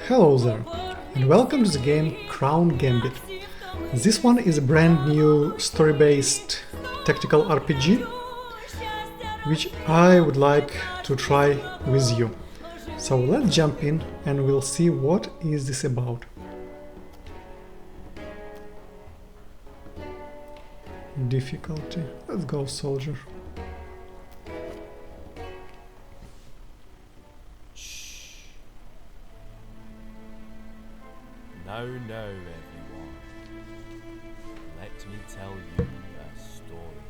Hello there, and welcome to the game Crown Gambit. This one is a brand new story-based tactical RPG, which I would like to try with you. So let's jump in and we'll see what is this about. Difficulty. Let's go soldier. Now, everyone, let me tell you a story.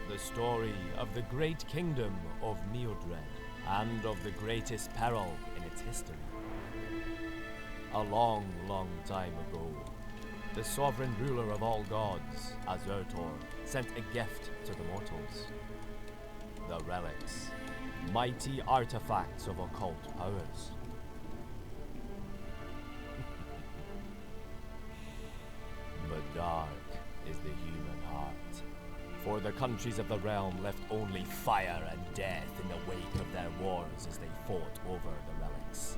The story of the great kingdom of Mildred and of the greatest peril in its history. A long, long time ago, the sovereign ruler of all gods, Azertor, sent a gift to the mortals. The relics, mighty artifacts of occult powers. But dark is the human heart, for the countries of the realm left only fire and death in the wake of their wars as they fought over the relics.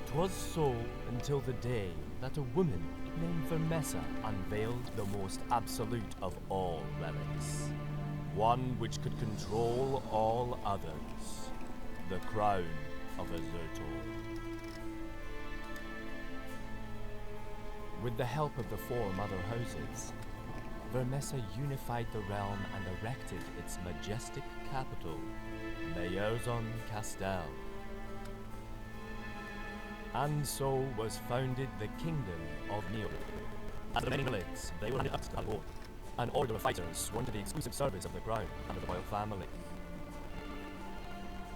'Twas so until the day that a woman named Vermessa unveiled the most absolute of all relics, one which could control all others, the crown of Azertor. With the help of the four mother houses, Vermessa unified the realm and erected its majestic capital, Mayerzon Castel. And so was founded the Kingdom of Neo. As the remaining relics, they were handed up to the Lord, an order of fighters sworn to the exclusive service of the crown and of the royal family.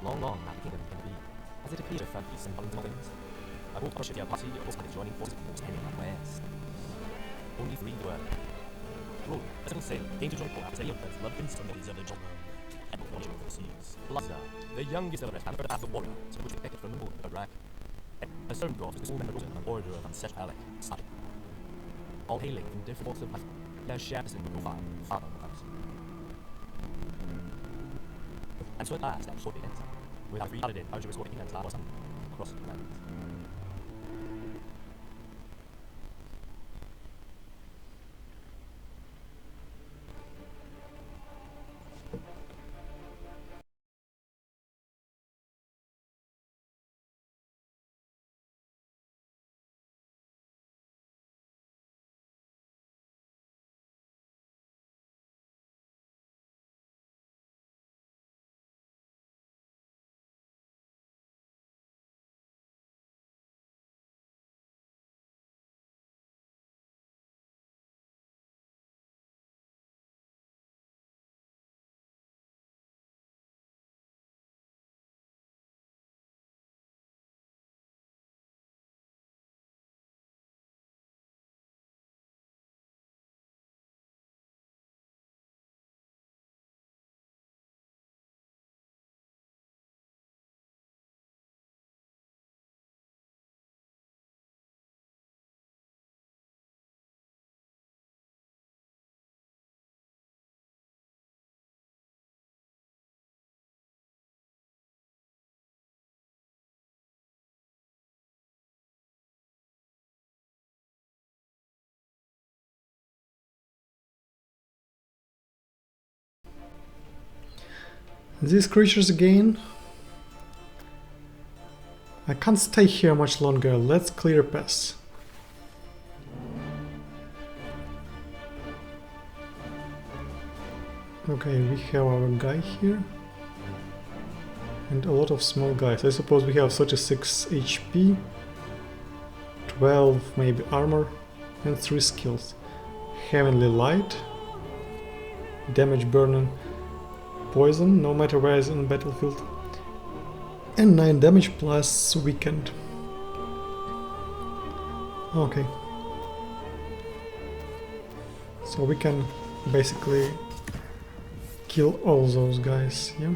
Long that the kingdom came to be, as it appeared to found peace and balance in all things. A bold Arshia party of the joining forces from both Henry and West. Only three were. Road, a simple sail, came to join port after Leopold's loved instruments of the jungle and the knowledge of the seas. Laza, the youngest of the rest, and the warrior, to which they picked from the moon of Iraq. A servant god was the sole member of an order of ancestral Alec, all hailing from different walks of life. Their shares in no far on the house. And so at last, that short event, with our three paladins, arduous working and was across the land. These creatures again. I can't stay here much longer. Let's clear a pass. Okay, we have our guy here. And a lot of small guys. I suppose we have 36 HP, 12 maybe armor, and 3 skills. Heavenly Light, Damage Burning, Poison, no matter where is in the battlefield, and 9 damage plus Weakened. Okay. So we can basically kill all those guys, yeah?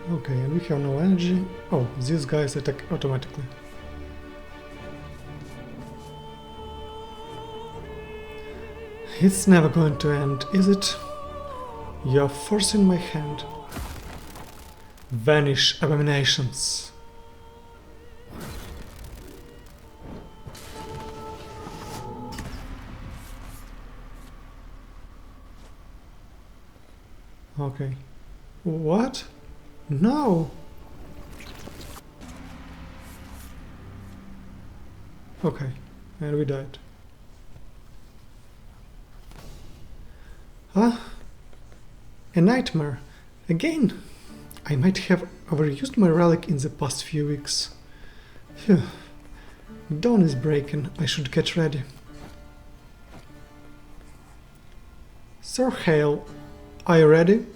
Okay, and we have no energy. Oh, these guys attack automatically. It's never going to end, is it? You're forcing my hand. Vanish, abominations. Okay. What? No! Okay, and we died. Ah, a nightmare. Again! I might have overused my relic in the past few weeks. Phew. Dawn is breaking, I should get ready. Sir Hale, are you ready?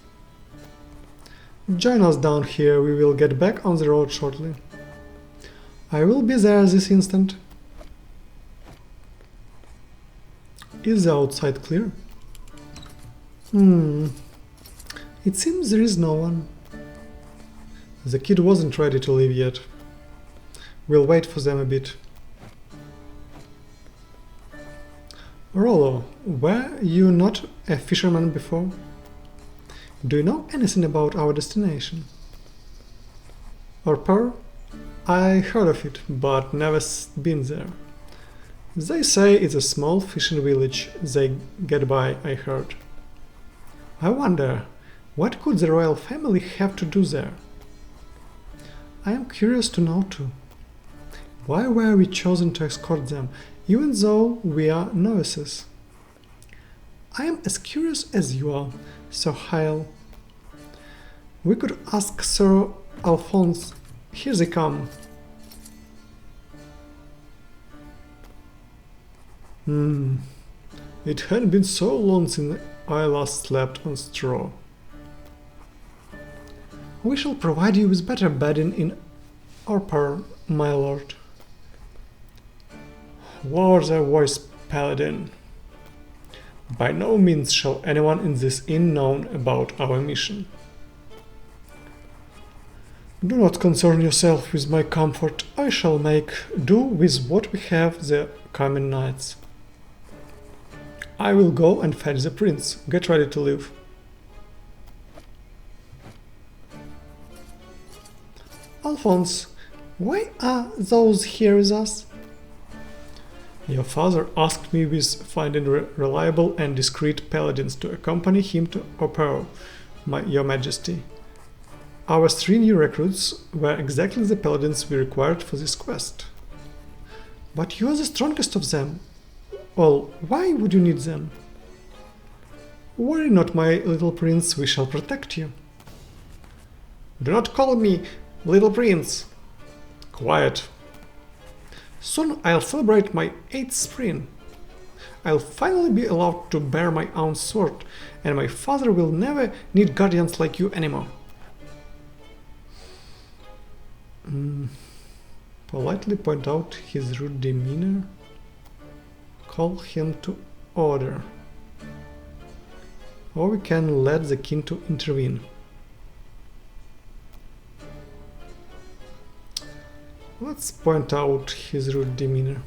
Join us down here, we will get back on the road shortly. I will be there this instant. Is the outside clear? It seems there is no one. The kid wasn't ready to leave yet. We'll wait for them a bit. Rollo, were you not a fisherman before? Do you know anything about our destination? Or Pearl? I heard of it, but never been there. They say it's a small fishing village they get by, I heard. I wonder, what could the royal family have to do there? I am curious to know too. Why were we chosen to escort them, even though we are novices? I am as curious as you are, Sir Hale. We could ask Sir Alphonse. Here they come. It had been so long since I last slept on straw. We shall provide you with better bedding in our Pearl, my lord. Lower thy voice, paladin. By no means shall anyone in this inn know about our mission. Do not concern yourself with my comfort. I shall make do with what we have the coming nights. I will go and fetch the prince. Get ready to leave. Alphonse, why are those here with us? Your father asked me with finding reliable and discreet paladins to accompany him to Opero, your majesty. Our 3 new recruits were exactly the paladins we required for this quest. But you are the strongest of them. Well, why would you need them? Worry not, my little prince, we shall protect you. Do not call me little prince. Quiet. Soon I'll celebrate my 8th spring. I'll finally be allowed to bear my own sword, and my father will never need guardians like you anymore. Politely point out his rude demeanor. Call him to order. Or we can let the king to intervene. Let's point out his rude demeanor.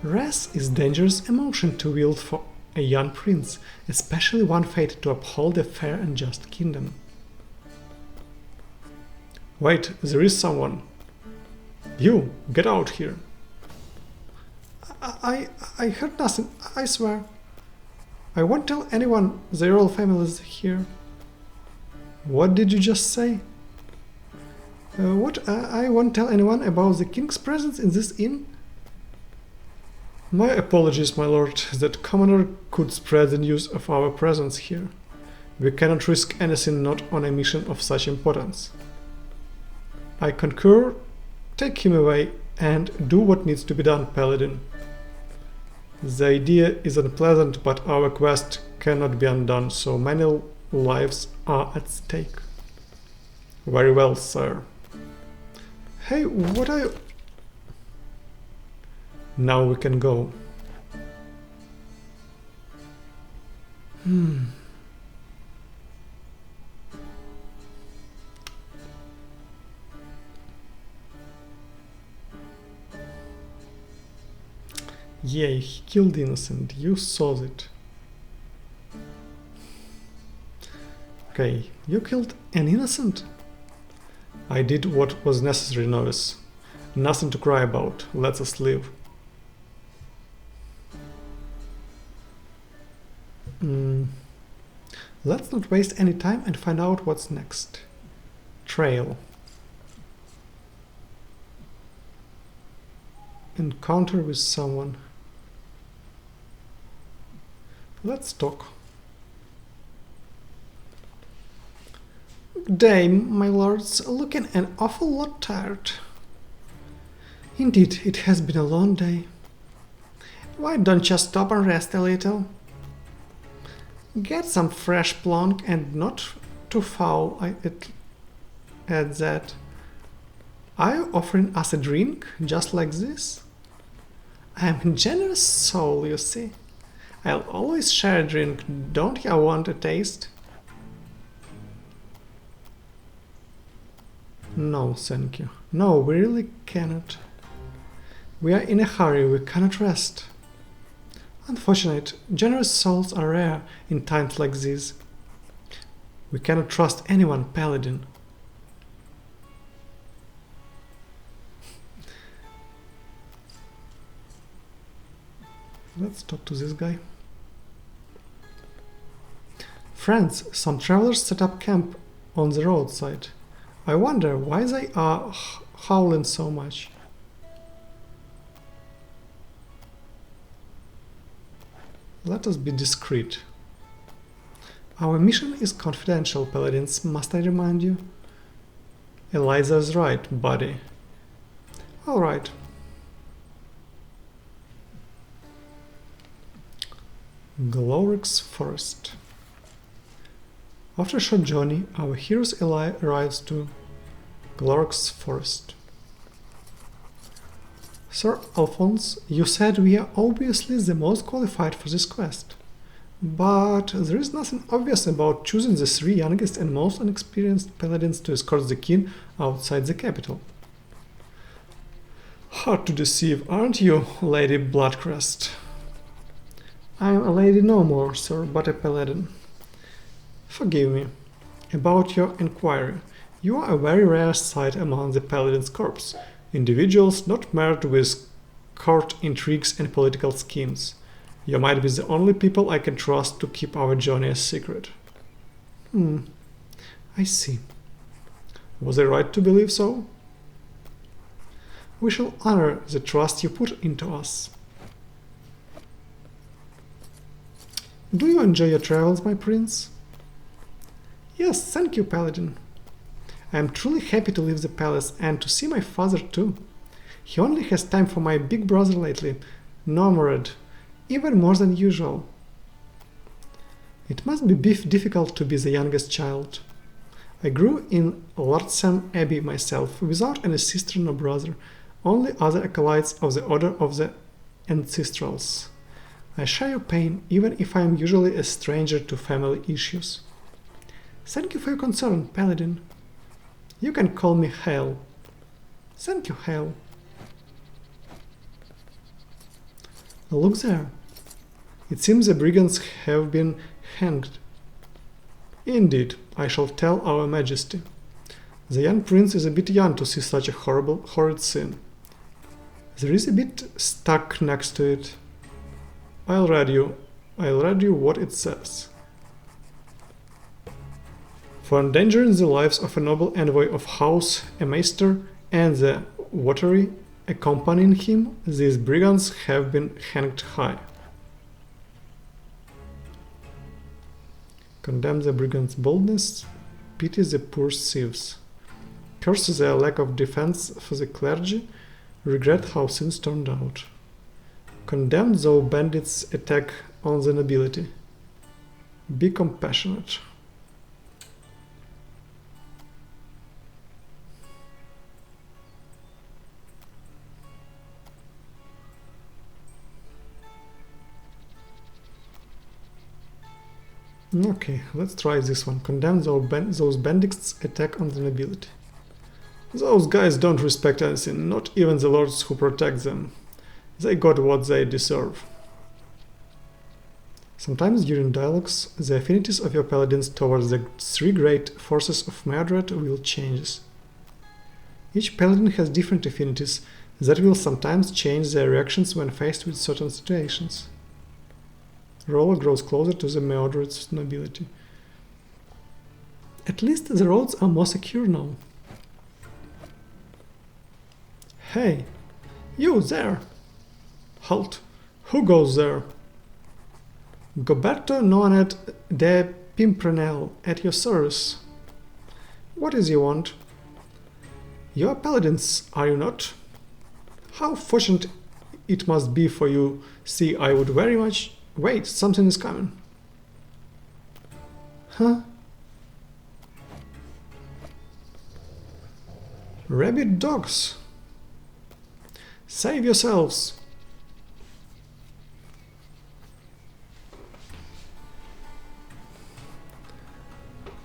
Wrath is dangerous emotion to wield for a young prince, especially one fated to uphold a fair and just kingdom. Wait, there is someone. You, get out here. I heard nothing, I swear. I won't tell anyone the royal family is here. What did you just say? What? I won't tell anyone about the king's presence in this inn? My apologies, my lord. That commoner could spread the news of our presence here. We cannot risk anything not on a mission of such importance. I concur. Take him away and do what needs to be done, paladin. The idea is unpleasant, but our quest cannot be undone, so many lives are at stake. Very well, sir. Hey, what are you... Now we can go. Yay, he killed innocent. You saw it. Okay, you killed an innocent? I did what was necessary, novice. Nothing to cry about. Let us live. Let's not waste any time and find out what's next. Trail. Encounter with someone. Let's talk. Good day, my lords. Looking an awful lot tired. Indeed, it has been a long day. Why don't you stop and rest a little? Get some fresh plonk and not too foul at that. Are you offering us a drink just like this? I am a generous soul, you see. I'll always share a drink. Don't you want a taste? No, thank you. No, we really cannot. We are in a hurry, we cannot rest. Unfortunate, generous souls are rare in times like these. We cannot trust anyone, paladin. Let's talk to this guy. Friends, some travelers set up camp on the roadside. I wonder why they are howling so much. Let us be discreet. Our mission is confidential, paladins, must I remind you? Eliza's right, buddy. Alright. Glorix Forest. After a short journey, our hero's ally arrives to Glorix Forest. Sir Alphonse, you said we are obviously the most qualified for this quest. But there is nothing obvious about choosing the 3 youngest and most unexperienced paladins to escort the king outside the capital. Hard to deceive, aren't you, Lady Bloodcrest? I am a lady no more, sir, but a paladin. Forgive me. About your inquiry, you are a very rare sight among the paladins' corps. Individuals not marred with court intrigues and political schemes. You might be the only people I can trust to keep our journey a secret. I see. Was I right to believe so? We shall honor the trust you put into us. Do you enjoy your travels, my prince? Yes, thank you, paladin. I am truly happy to leave the palace and to see my father too. He only has time for my big brother lately, Nomad, even more than usual. It must be difficult to be the youngest child. I grew in Lordsam Abbey myself, without any sister nor brother, only other acolytes of the Order of the Ancestrals. I share your pain, even if I am usually a stranger to family issues. Thank you for your concern, paladin. You can call me Hale. Thank you, Hale. Look there. It seems the brigands have been hanged. Indeed, I shall tell our majesty. The young prince is a bit young to see such a horrid scene. There is a bit stuck next to it. I'll read you what it says. For endangering the lives of a noble envoy of House Maester and the votary accompanying him, these brigands have been hanged high. Condemn the brigands' boldness, pity the poor thieves. Curse their lack of defense for the clergy, regret how things turned out. Condemn those bandits' attack on the nobility. Be compassionate. Okay, let's try this one. Condemn those bandits' attack on the nobility. Those guys don't respect anything, not even the lords who protect them. They got what they deserve. Sometimes during dialogues, the affinities of your paladins towards the three great forces of Mordred will change. Each paladin has different affinities that will sometimes change their reactions when faced with certain situations. Roller grows closer to the Mordred's nobility. At least the roads are more secure now. Hey, you there! Halt! Who goes there? Goberto Noanet de Pimprenel at your service. What is you want? You are paladins, are you not? How fortunate it must be for you. See, I would very much... Wait, something is coming. Huh? Rabid dogs. Save yourselves.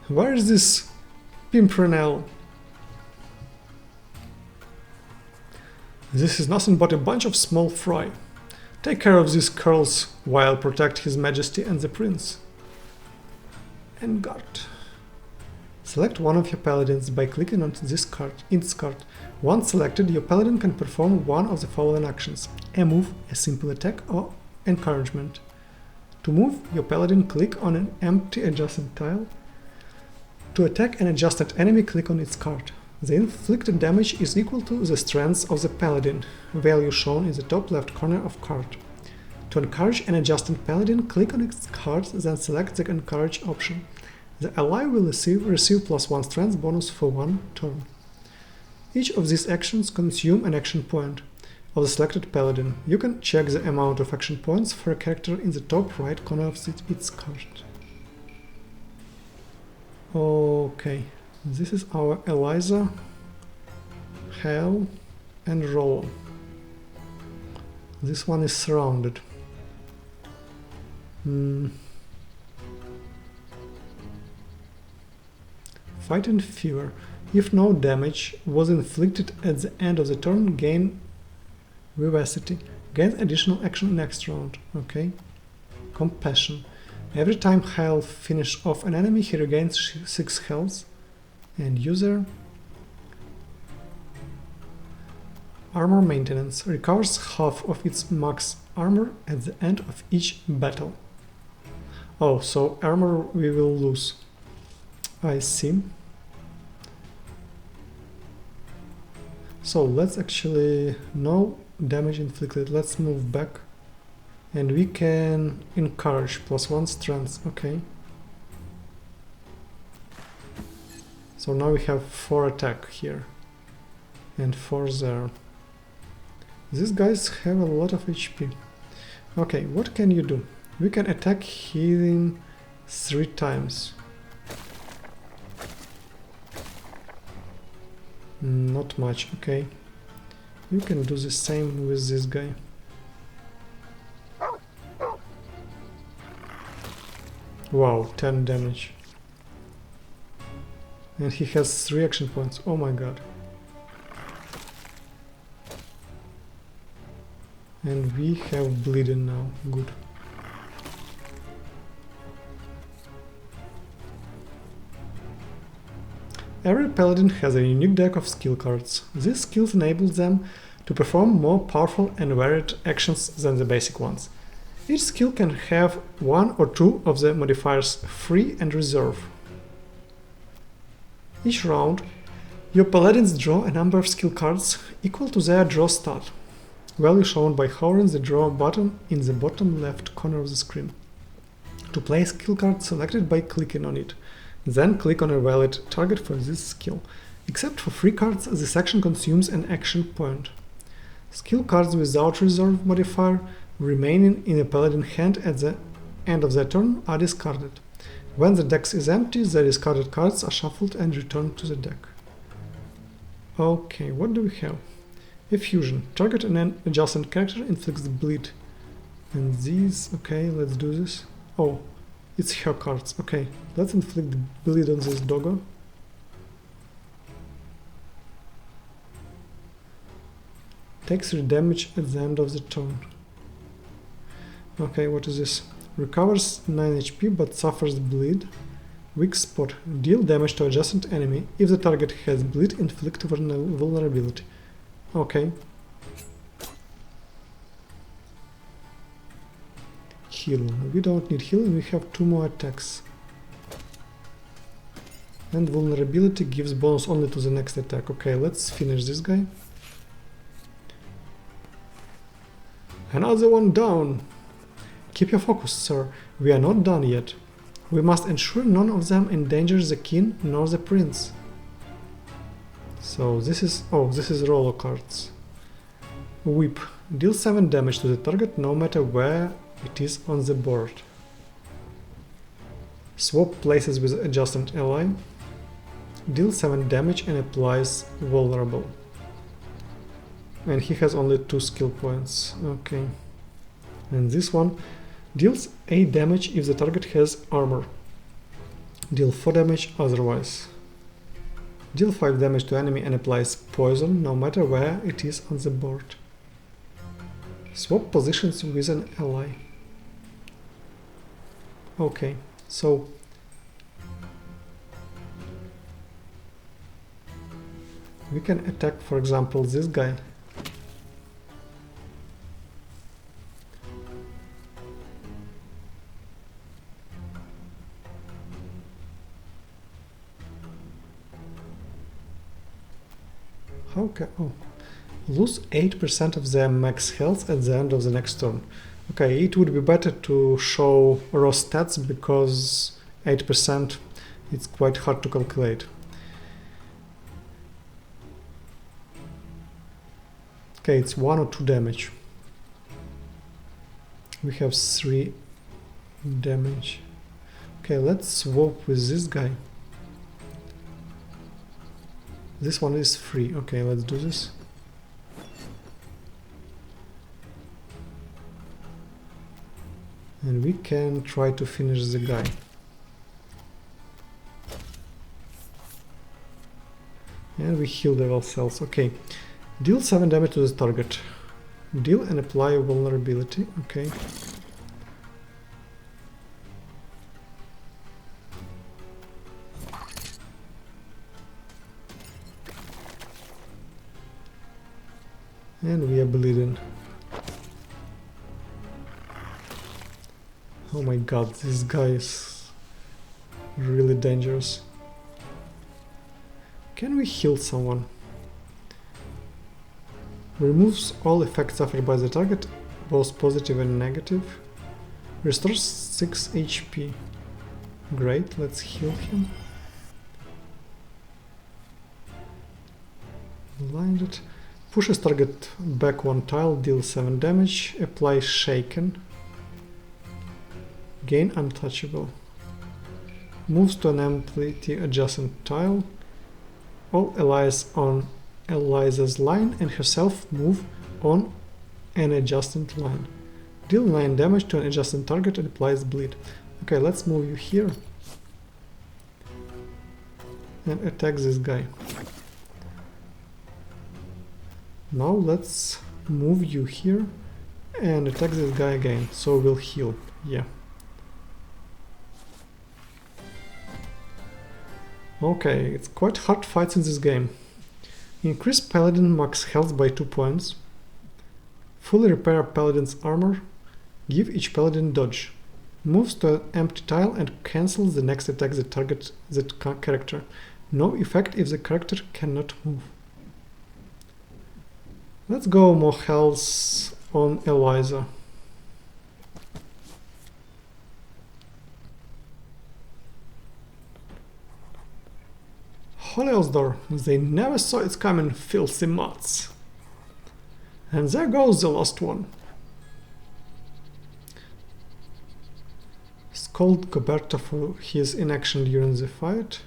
Where is this Pimprenel? This is nothing but a bunch of small fry. Take care of these curls while protect His Majesty and the Prince. And guard. Select one of your paladins by clicking on this card, its card. Once selected, your paladin can perform one of the following actions: a move, a simple attack, or encouragement. To move, your paladin click on an empty adjacent tile. To attack an adjacent enemy, click on its card. The inflicted damage is equal to the strength of the paladin, value shown in the top left corner of card. To encourage an adjacent paladin, click on its card, then select the encourage option. The ally will receive +1 strength bonus for 1 turn. Each of these actions consume an action point of the selected paladin. You can check the amount of action points for a character in the top right corner of its card. Okay, this is our Eliza, Hal, and Rollo. This one is surrounded. Fight and Fever. If no damage was inflicted at the end of the turn, gain Vivacity. Gain additional action next round. Okay. Compassion. Every time Hal finishes off an enemy, he regains 6 health. And user. Armor Maintenance. Recovers half of its max armor at the end of each battle. Oh, so armor we will lose. I see. So let's actually... no damage inflicted. Let's move back. And we can encourage +1 strength. Okay. So now we have 4 attack here. And 4 there. These guys have a lot of HP. Okay, what can you do? We can attack healing 3 times. Not much, okay. You can do the same with this guy. Wow, 10 damage. And he has 3 action points. Oh my god. And we have bleeding now. Good. Every paladin has a unique deck of skill cards. These skills enable them to perform more powerful and varied actions than the basic ones. Each skill can have 1 or 2 of the modifiers Free and Reserve. Each round, your paladins draw a number of skill cards equal to their draw stat, value shown by hovering the draw button in the bottom left corner of the screen. To play a skill card, select it by clicking on it. Then click on a valid target for this skill. Except for free cards, this action consumes an action point. Skill cards without reserve modifier remaining in a paladin hand at the end of their turn are discarded. When the deck is empty, the discarded cards are shuffled and returned to the deck. Okay, what do we have? Effusion. Target an adjacent character inflicts bleed. And these... okay, let's do this. Oh, it's her cards. Okay, let's inflict bleed on this doggo. Takes 3 damage at the end of the turn. Okay, what is this? Recovers 9 HP but suffers bleed. Weak spot. Deal damage to adjacent enemy. If the target has bleed, inflict vulnerability. Okay. Heal. We don't need healing, we have 2 more attacks. And vulnerability gives bonus only to the next attack. Okay, let's finish this guy. Another one down! Keep your focus, sir. We are not done yet. We must ensure none of them endangers the king nor the prince. So this is... oh, this is roller cards. Whip. Deal 7 damage to the target no matter where it is on the board. Swap places with adjacent ally. Deal 7 damage and applies vulnerable. And he has only 2 skill points. Okay. And this one deals 8 damage if the target has armor. Deal 4 damage otherwise. Deal 5 damage to enemy and applies poison no matter where it is on the board. Swap positions with an ally. Okay, so we can attack, for example, this guy. How can... oh. Lose 8% of their max health at the end of the next turn. Okay, it would be better to show raw stats because 8% it's quite hard to calculate. Okay, it's 1 or 2 damage. We have 3 damage. Okay, let's swap with this guy. This one is free. Okay, let's do this. And we can try to finish the guy. And we healed ourselves. Okay. Deal 7 damage to the target. Deal and apply vulnerability. Okay. And we are bleeding. Oh my god, this guy is really dangerous. Can we heal someone? Removes all effects suffered by the target, both positive and negative. Restores 6 HP. Great, let's heal him. Blinded. Pushes target back 1 tile, deals 7 damage, apply shaken. Gain untouchable. Moves to an empty adjacent tile. All allies on Eliza's line and herself move on an adjacent line. Deal 9 damage to an adjacent target and applies bleed. Okay, let's move you here. And attack this guy. Now let's move you here and attack this guy again, so we'll heal. Yeah. Okay, it's quite hard fights in this game. Increase paladin max health by 2 points. Fully repair paladin's armor. Give each paladin dodge. Moves to an empty tile and cancels the next attack that targets that character. No effect if the character cannot move. Let's go more health on Eliza. Holiosdor, they never saw it coming, filthy mutts. And there goes the last one. Scold Goberto for his inaction during the fight.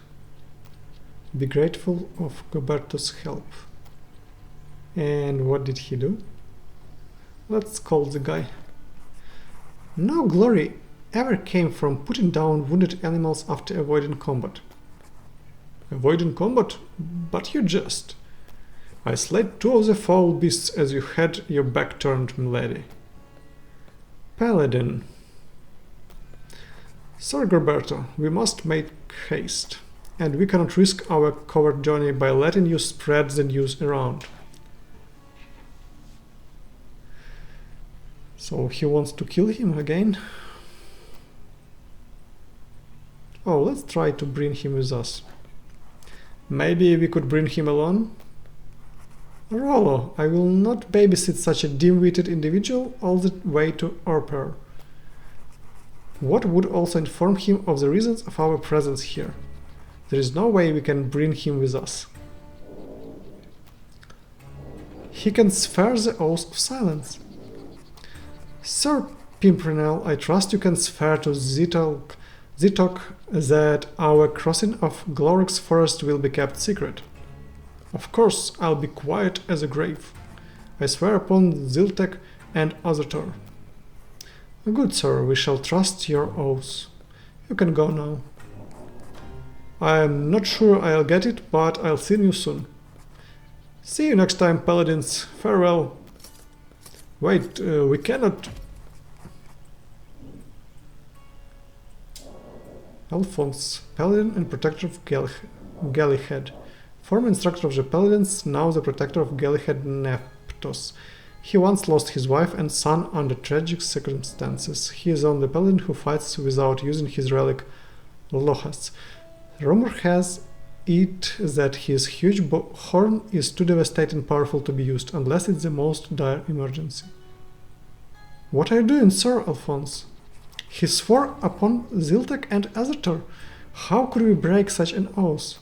Be grateful of Goberto's help. And what did he do? Let's call the guy. No glory ever came from putting down wounded animals after avoiding combat. Avoiding combat? But you just. I slayed 2 of the foul beasts as you had your back turned, milady. Paladin. Sir Gerberto, we must make haste, and we cannot risk our covert journey by letting you spread the news around. So he wants to kill him again? Oh, let's try to bring him with us. Maybe we could bring him along? Rollo, I will not babysit such a dim-witted individual all the way to Orper. What would also inform him of the reasons of our presence here? There is no way we can bring him with us. He can swear the oath of silence. Sir Pimpernel, I trust you can swear to Zitok that our crossing of Glorix Forest will be kept secret. Of course, I'll be quiet as a grave. I swear upon Ziltek and Azertor. Good sir, we shall trust your oath. You can go now. I'm not sure I'll get it, but I'll see you soon. See you next time, paladins. Farewell. Wait, we cannot... Alphonse, paladin and protector of Gallihead. Former instructor of the paladins, now the protector of Gallihead Neptos. He once lost his wife and son under tragic circumstances. He is only paladin who fights without using his relic Lohas. Rumor has it that his huge horn is too devastating and powerful to be used, unless it's the most dire emergency. What are you doing, Sir Alphonse? He swore upon Ziltek and Azertor. How could we break such an oath?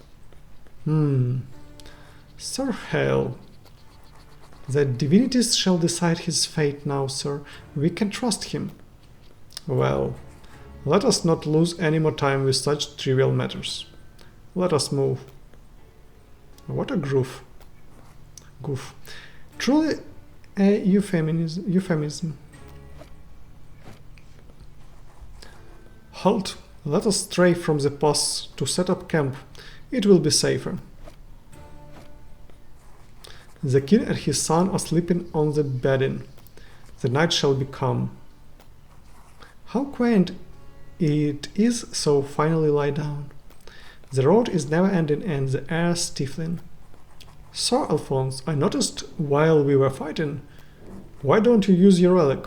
Sir Hale. The divinities shall decide his fate now, sir. We can trust him. Well, let us not lose any more time with such trivial matters. Let us move. What a goof. Truly a euphemism. Halt! Let us stray from the pass to set up camp. It will be safer. The king and his son are sleeping on the bedding. The night shall be calm. How quaint it is so finally lie down. The road is never ending and the air stifling. Sir Alphonse, I noticed while we were fighting. Why don't you use your relic?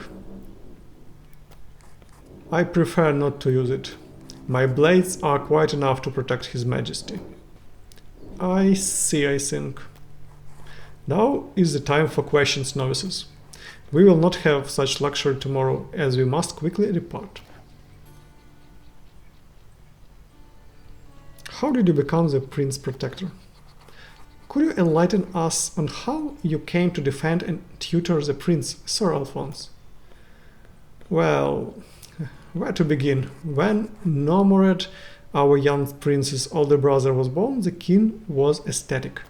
I prefer not to use it. My blades are quite enough to protect His Majesty. I see, I think. Now is the time for questions, novices. We will not have such luxury tomorrow, as we must quickly depart. How did you become the Prince Protector? Could you enlighten us on how you came to defend and tutor the Prince, Sir Alphonse? Well, where to begin? When Nomored, our young prince's older brother, was born, the king was ecstatic.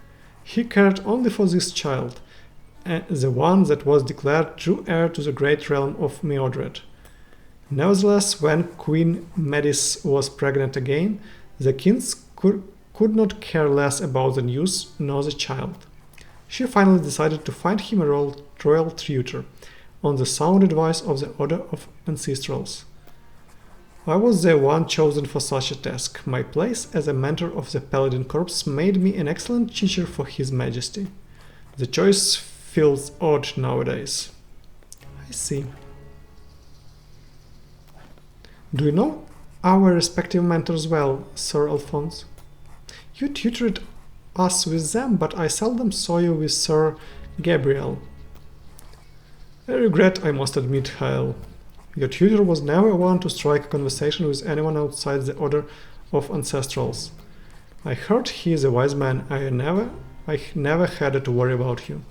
He cared only for this child, the one that was declared true heir to the great realm of Mordred. Nevertheless, when Queen Medis was pregnant again, the king could not care less about the news nor the child. She finally decided to find him a royal tutor, on the sound advice of the Order of Ancestrals. I was the one chosen for such a task. My place as a mentor of the Paladin Corps made me an excellent teacher for His Majesty. The choice feels odd nowadays. I see. Do you know our respective mentors well, Sir Alphonse? You tutored us with them, but I seldom saw you with Sir Gabriel. I regret, I must admit, Hale. Your tutor was never one to strike a conversation with anyone outside the Order of Ancestrals. I heard he is a wise man. I never had to worry about you.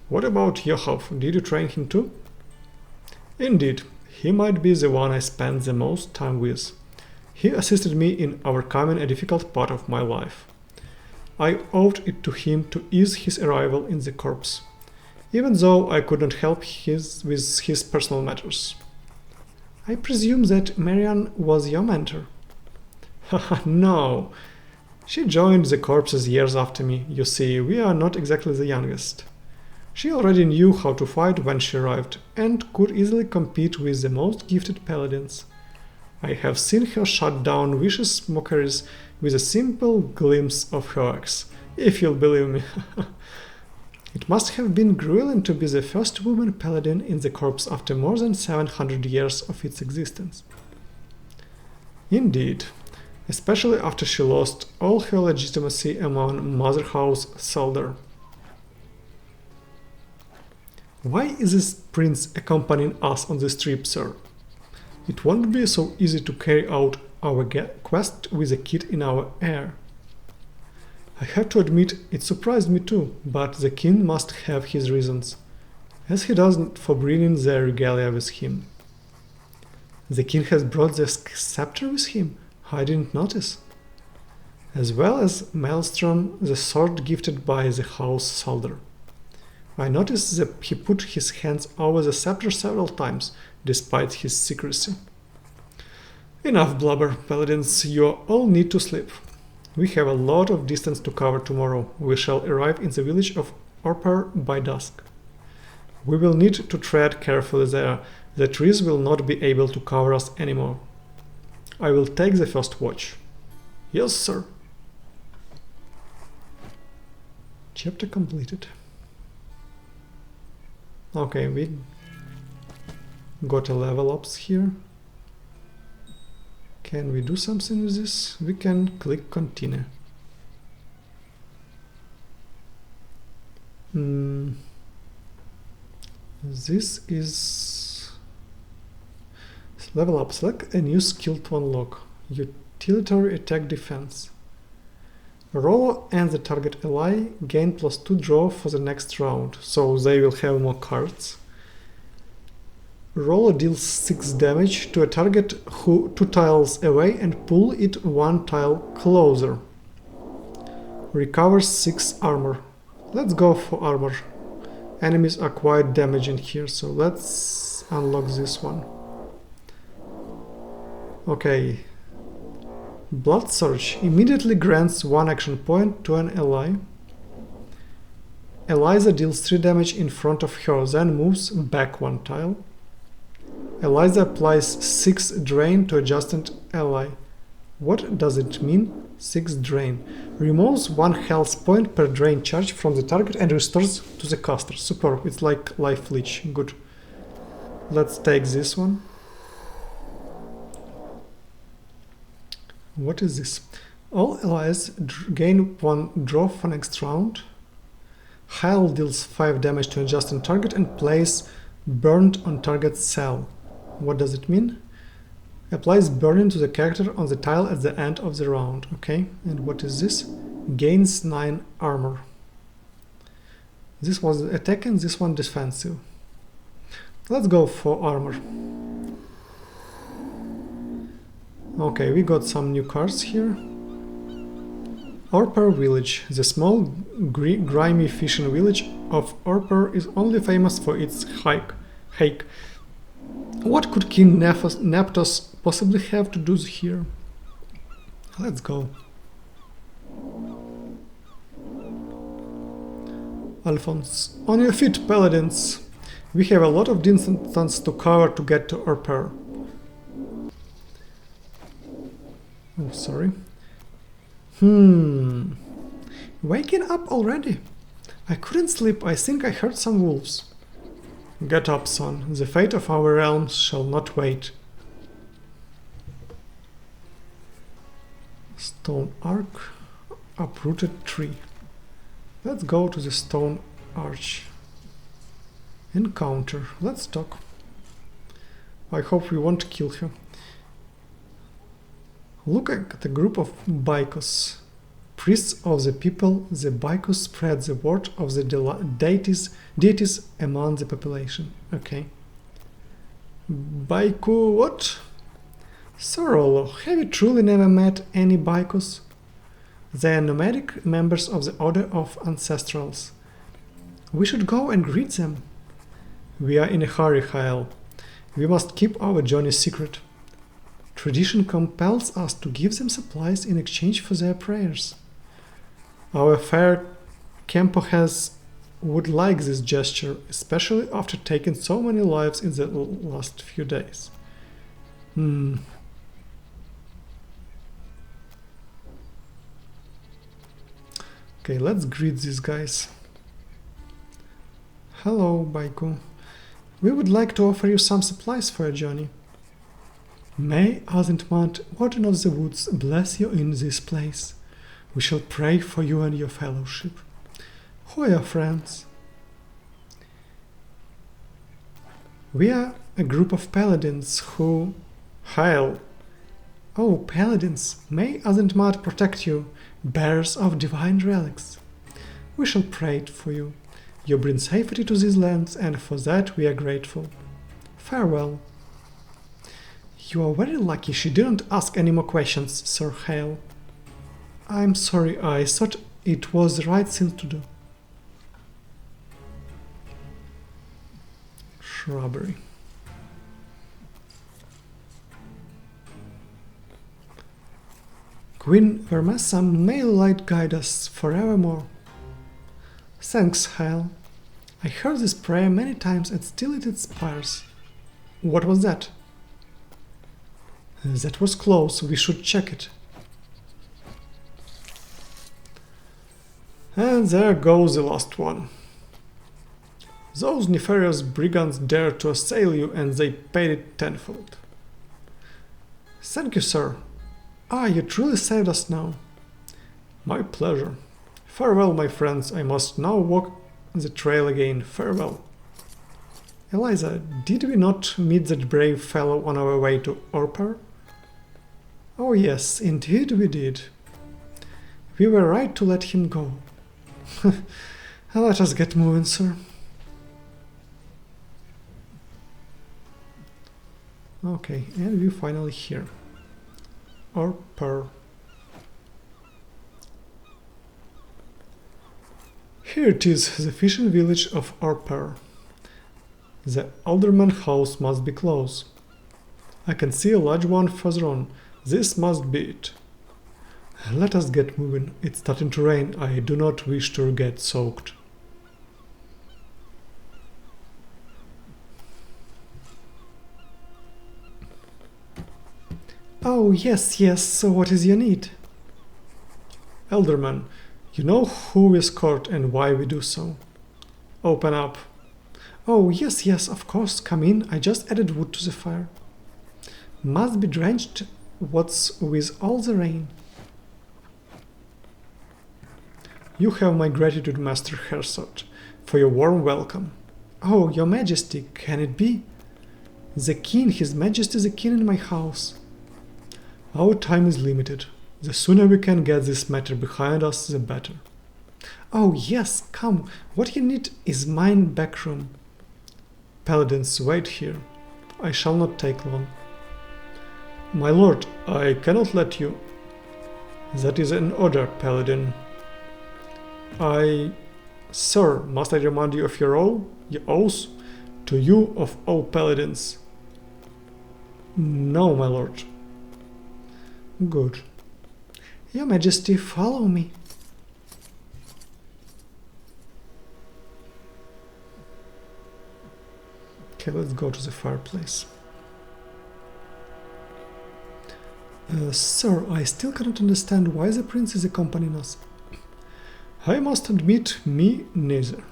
What about Yohov? Did you train him too? Indeed, he might be the one I spent the most time with. He assisted me in overcoming a difficult part of my life. I owed it to him to ease his arrival in the corps, even though I could not help with his personal matters. I presume that Marian was your mentor? Haha, no. She joined the corpses years after me. You see, we are not exactly the youngest. She already knew how to fight when she arrived, and could easily compete with the most gifted paladins. I have seen her shut down vicious mockeries with a simple glimpse of her axe, if you'll believe me. It must have been grueling to be the first woman paladin in the corps after more than 700 years of its existence. Indeed, especially after she lost all her legitimacy among Mother House Selder. Why is this prince accompanying us on this trip, sir? It won't be so easy to carry out our quest with a kid in our heir. I have to admit, it surprised me too, but the king must have his reasons, as he doesn't for bringing the regalia with him. The king has brought the scepter with him? I didn't notice. As well as Maelstrom, the sword gifted by the House Solder. I noticed that he put his hands over the scepter several times, despite his secrecy. Enough blubber, paladins, you all need to sleep. We have a lot of distance to cover tomorrow. We shall arrive in the village of Orpar by dusk. We will need to tread carefully there. The trees will not be able to cover us anymore. I will take the first watch. Yes, sir. Chapter completed. Okay, we got a level ups here. Can we do something with this? We can click continue. This is level up. Select a new skill to unlock. Utilitarian attack defense. Roll and the target ally gain +2 draw for the next round, so they will have more cards. Roller deals 6 damage to a target who 2 tiles away and pull it 1 tile closer. Recovers 6 armor. Let's go for armor. Enemies are quite damaging here, so let's unlock this one. Okay. Blood Surge immediately grants 1 action point to an ally. Eliza deals 3 damage in front of her, then moves back 1 tile. Eliza applies 6 drain to adjacent ally. What does it mean? 6 drain. Removes 1 health point per drain charge from the target and restores to the caster. Superb, it's like life leech. Good. Let's take this one. What is this? All allies gain 1 draw for next round. Heil deals 5 damage to adjacent target and plays burned on target cell. What does it mean? Applies burning to the character on the tile at the end of the round. Okay, and what is this? Gains 9 armor. This was attacking, this one defensive. Let's go for armor. Okay, we got some new cards here. Orpar Village. The small, grimy fishing village of Orpar is only famous for its hike. What could King Neptos possibly have to do here? Let's go. Alphonse. On your feet, paladins. We have a lot of distance to cover to get to Orpar. Oh, sorry. Waking up already? I couldn't sleep. I think I heard some wolves. Get up, son. The fate of our realms shall not wait. Stone arc. Uprooted tree. Let's go to the stone arch. Encounter. Let's talk. I hope we won't kill her. Look at the group of Baikos. Priests of the people, the Baikos spread the word of the deities among the population. Okay. Baiku what? Sorolo, have you truly never met any Baikos? They are nomadic members of the Order of Ancestrals. We should go and greet them. We are in a hurry, Hael. We must keep our journey secret. Tradition compels us to give them supplies in exchange for their prayers. Our fair Kempo would like this gesture, especially after taking so many lives in the last few days. Okay, let's greet these guys. Hello, Baiku. We would like to offer you some supplies for your journey. May Azentmant, Warden of the Woods, bless you in this place. We shall pray for you and your fellowship. Who are your friends? We are a group of paladins who hail. Oh, paladins, may Azentmant protect you, bearers of divine relics. We shall pray for you. You bring safety to these lands, and for that we are grateful. Farewell. You are very lucky she didn't ask any more questions, Sir Hale. I'm sorry, I thought it was the right thing to do. Shrubbery. Queen Vermessa, may light guide us forevermore. Thanks, Hale. I heard this prayer many times and still it inspires. What was that? That was close, we should check it. And there goes the last one. Those nefarious brigands dared to assail you and they paid it tenfold. Thank you, sir. You truly saved us now. My pleasure. Farewell, my friends, I must now walk the trail again. Farewell. Eliza, did we not meet that brave fellow on our way to Orpar? Oh yes, indeed we did. We were right to let him go. Let us get moving, sir. Okay, and we're finally here. Orpar. Here it is, the fishing village of Orpar. The alderman house must be close. I can see a large one further on. This must be it. Let us get moving. It's starting to rain. I do not wish to get soaked. Oh, yes, so what is your need? Elderman, you know who we escort and why we do so. Open up. Oh, yes, of course, come in. I just added wood to the fire. Must be drenched, what's with all the rain. You have my gratitude, Master Hersot, for your warm welcome. Oh, your majesty, can it be? The king, his majesty the king in my house. Our time is limited. The sooner we can get this matter behind us, the better. Oh, yes, come. What you need is mine back room. Paladins, wait here. I shall not take long. My lord, I cannot let you. That is an order, Paladin. Sir, must I remind you of your oath? To you of all Paladins. No, my lord. Good. Your Majesty, follow me. Okay, let's go to the fireplace. Sir, I still cannot understand why the prince is accompanying us. I must admit, me neither.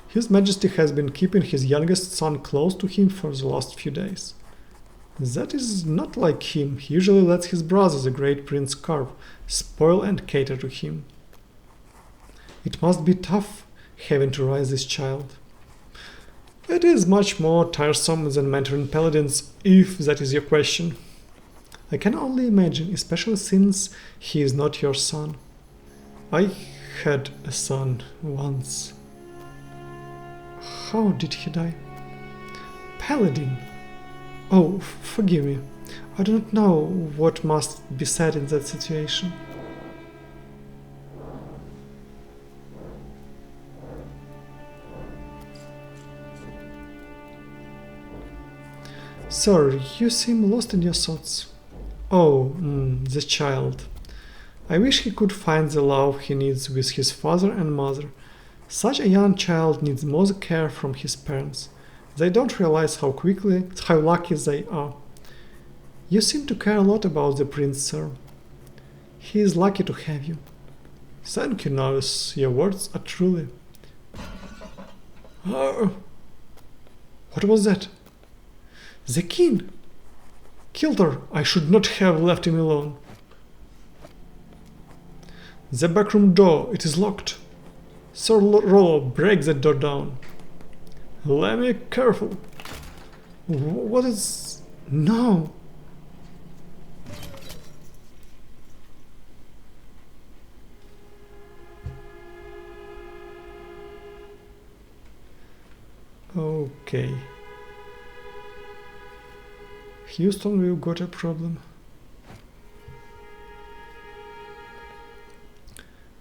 His Majesty has been keeping his youngest son close to him for the last few days. That is not like him. He usually lets his brother, the great Prince carve, spoil and cater to him. It must be tough having to raise this child. It is much more tiresome than mentoring paladins, if that is your question. I can only imagine, especially since he is not your son. I had a son once. How did he die? Paladin. Oh, forgive me. I do not know what must be said in that situation. Sir, you seem lost in your thoughts. Oh, the child. I wish he could find the love he needs with his father and mother. Such a young child needs more care from his parents. They don't realize how lucky they are. You seem to care a lot about the prince, sir. He is lucky to have you. Thank you, novice. Your words are truly... What was that? The king! Killed her. I should not have left him alone. The backroom door, it is locked. Sir Rollo, break that door down. Lemmy, careful. What is... No. Okay. Houston, we've got a problem.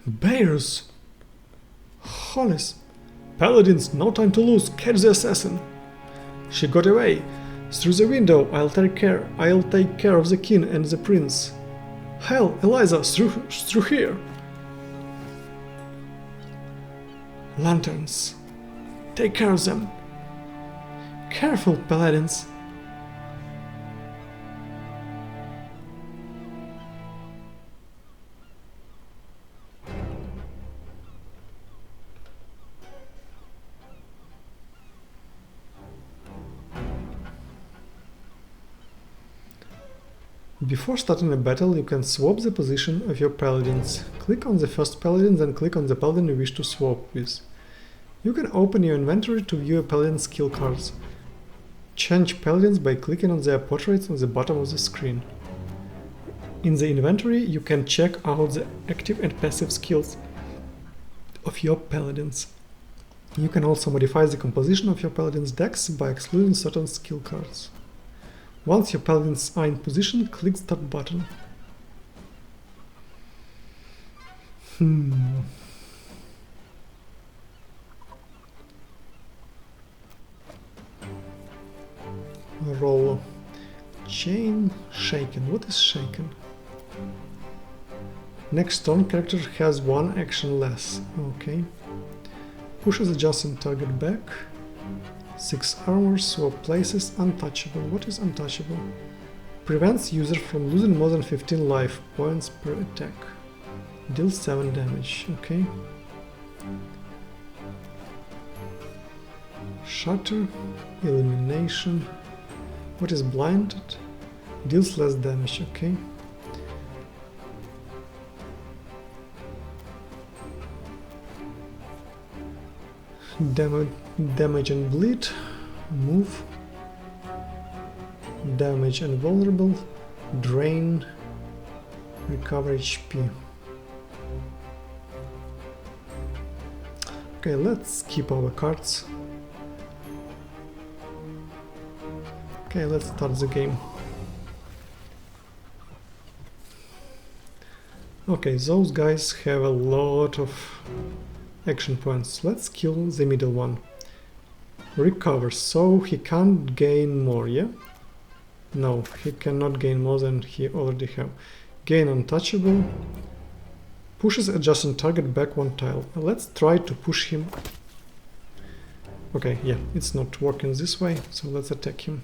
Bears! Hollis! Paladins, no time to lose, catch the assassin! She got away. Through the window, I'll take care of the king and the prince. Hell, Eliza, through here! Lanterns. Take care of them. Careful, paladins. Before starting a battle, you can swap the position of your paladins. Click on the first paladin, then click on the paladin you wish to swap with. You can open your inventory to view a paladin's skill cards. Change paladins by clicking on their portraits on the bottom of the screen. In the inventory, you can check out the active and passive skills of your paladins. You can also modify the composition of your paladin's decks by excluding certain skill cards. Once your paladins are in position, click Start button. Roll. Chain shaken. What is shaken? Next turn, character has one action less. Okay. Pushes adjacent target back. 6 armor, swap places, untouchable. What is untouchable? Prevents user from losing more than 15 life points per attack. Deals 7 damage. Okay. Shatter, elimination. What is blinded? Deals less damage. Okay. Damage and bleed, move, damage and vulnerable, drain, recover HP. Okay, let's keep our cards. Okay, let's start the game. Okay, those guys have a lot of action points. Let's kill the middle one. Recover, so he can't gain more, yeah? No, he cannot gain more than he already have. Gain untouchable. Pushes adjacent target back 1 tile. Let's try to push him. Okay, yeah, it's not working this way, so let's attack him.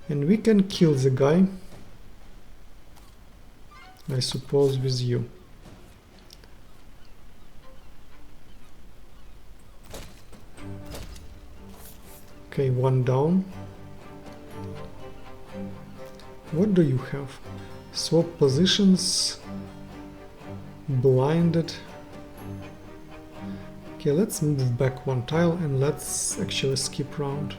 And we can kill the guy, I suppose, with you. Okay, 1 down. What do you have? Swap positions. Blinded. Okay, let's move back 1 tile and let's actually skip round.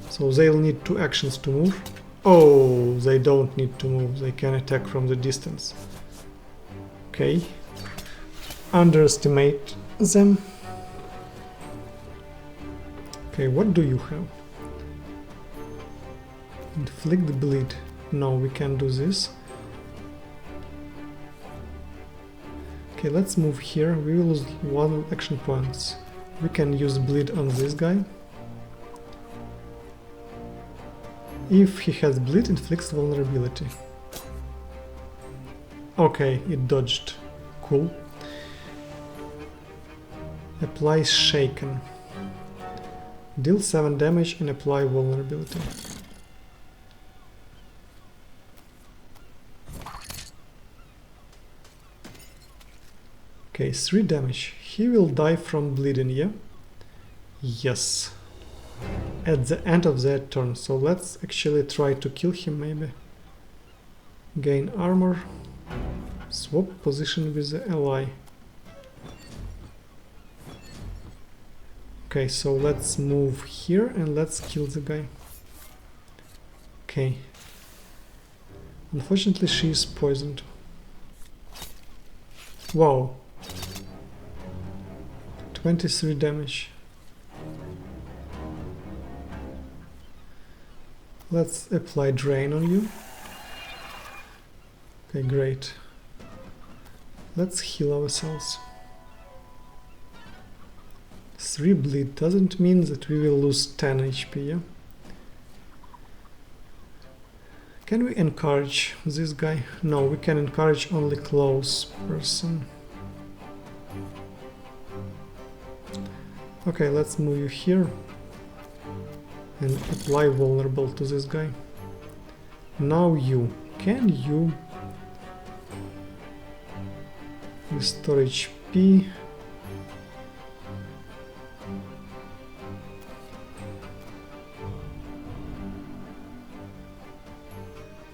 So they'll need 2 actions to move. Oh, they don't need to move. They can attack from the distance. Okay. Underestimate them. Okay, what do you have? Inflict bleed. No, we can't do this. Okay, let's move here. We will lose 1 action points. We can use bleed on this guy. If he has bleed, inflicts vulnerability. Okay, it dodged. Cool. Apply shaken. Deal 7 damage and apply vulnerability. Okay, 3 damage. He will die from bleeding, yeah? Yes. At the end of their turn. So let's actually try to kill him maybe. Gain armor. Swap position with the ally. Okay, so let's move here and let's kill the guy. Okay. Unfortunately, she is poisoned. Wow. 23 damage. Let's apply drain on you. Okay, great. Let's heal ourselves. 3 bleed doesn't mean that we will lose 10 HP, yeah? Can we encourage this guy? No, we can encourage only close person. Okay, let's move you here and apply vulnerable to this guy. Now you. Can you restore HP?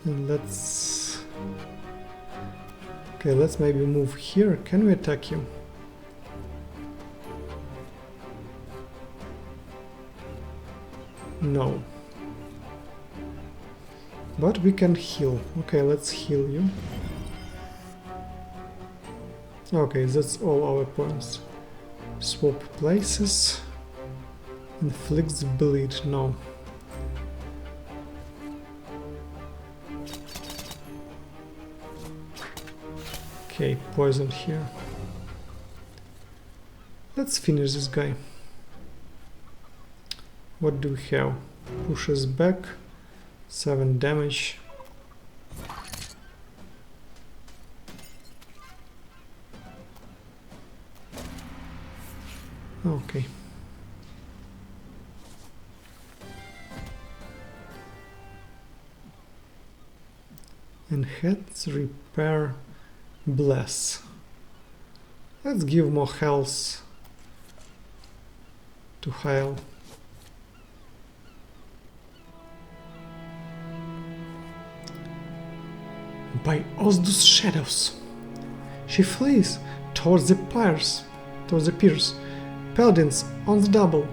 And let's... Okay, let's maybe move here. Can we attack you? No. But we can heal. Okay, let's heal you. Okay, that's all our points. Swap places. Inflicts bleed. No. Okay, poisoned here. Let's finish this guy. What do we have? Pushes back, 7 damage. Okay. Enhance, repair, bless. Let's give more health to Hyle. By Osdus shadows, she flees towards the piers, paladins on the double.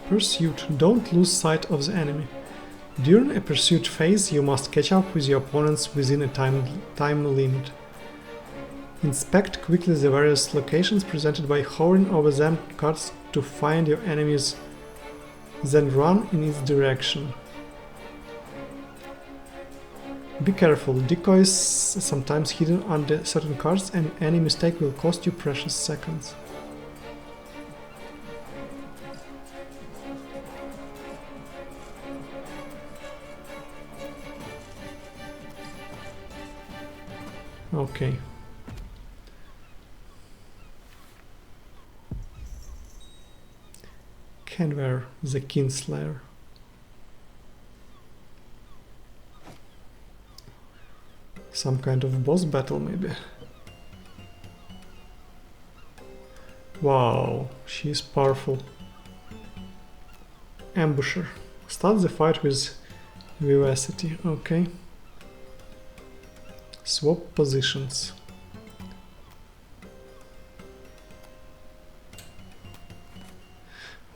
Pursuit, don't lose sight of the enemy. During a pursuit phase, you must catch up with your opponents within a time limit. Inspect quickly the various locations presented by hovering over them cards to find your enemies, then run in its direction. Be careful, decoys sometimes hidden under certain cards, and any mistake will cost you precious seconds. Okay. Canver, the Kinslayer. Some kind of boss battle, maybe. Wow, she is powerful. Ambusher. Start the fight with vivacity. Okay. Swap positions.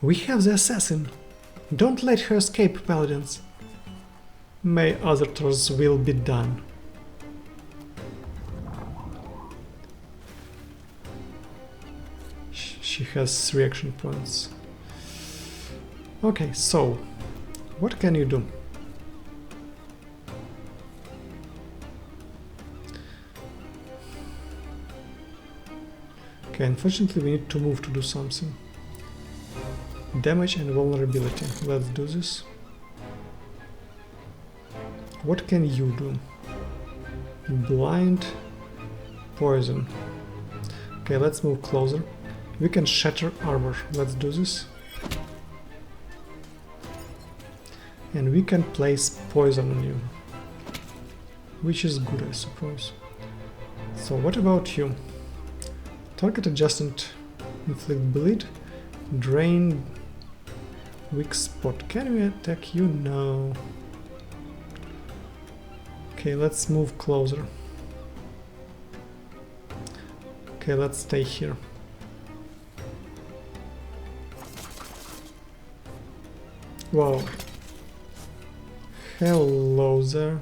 We have the assassin. Don't let her escape, paladins. May other tours will be done. She has 3 action points. Okay, so what can you do? Okay, unfortunately we need to move to do something. damage and vulnerability. Let's do this. What can you do? Blind, poison. Okay, let's move closer. We can shatter armor. Let's do this. And we can place poison on you, which is good, I suppose. So what about you? Target adjacent, inflict bleed, drain, weak spot. Can we attack you? No. Okay, let's move closer. Okay, let's stay here. Wow. Hello there.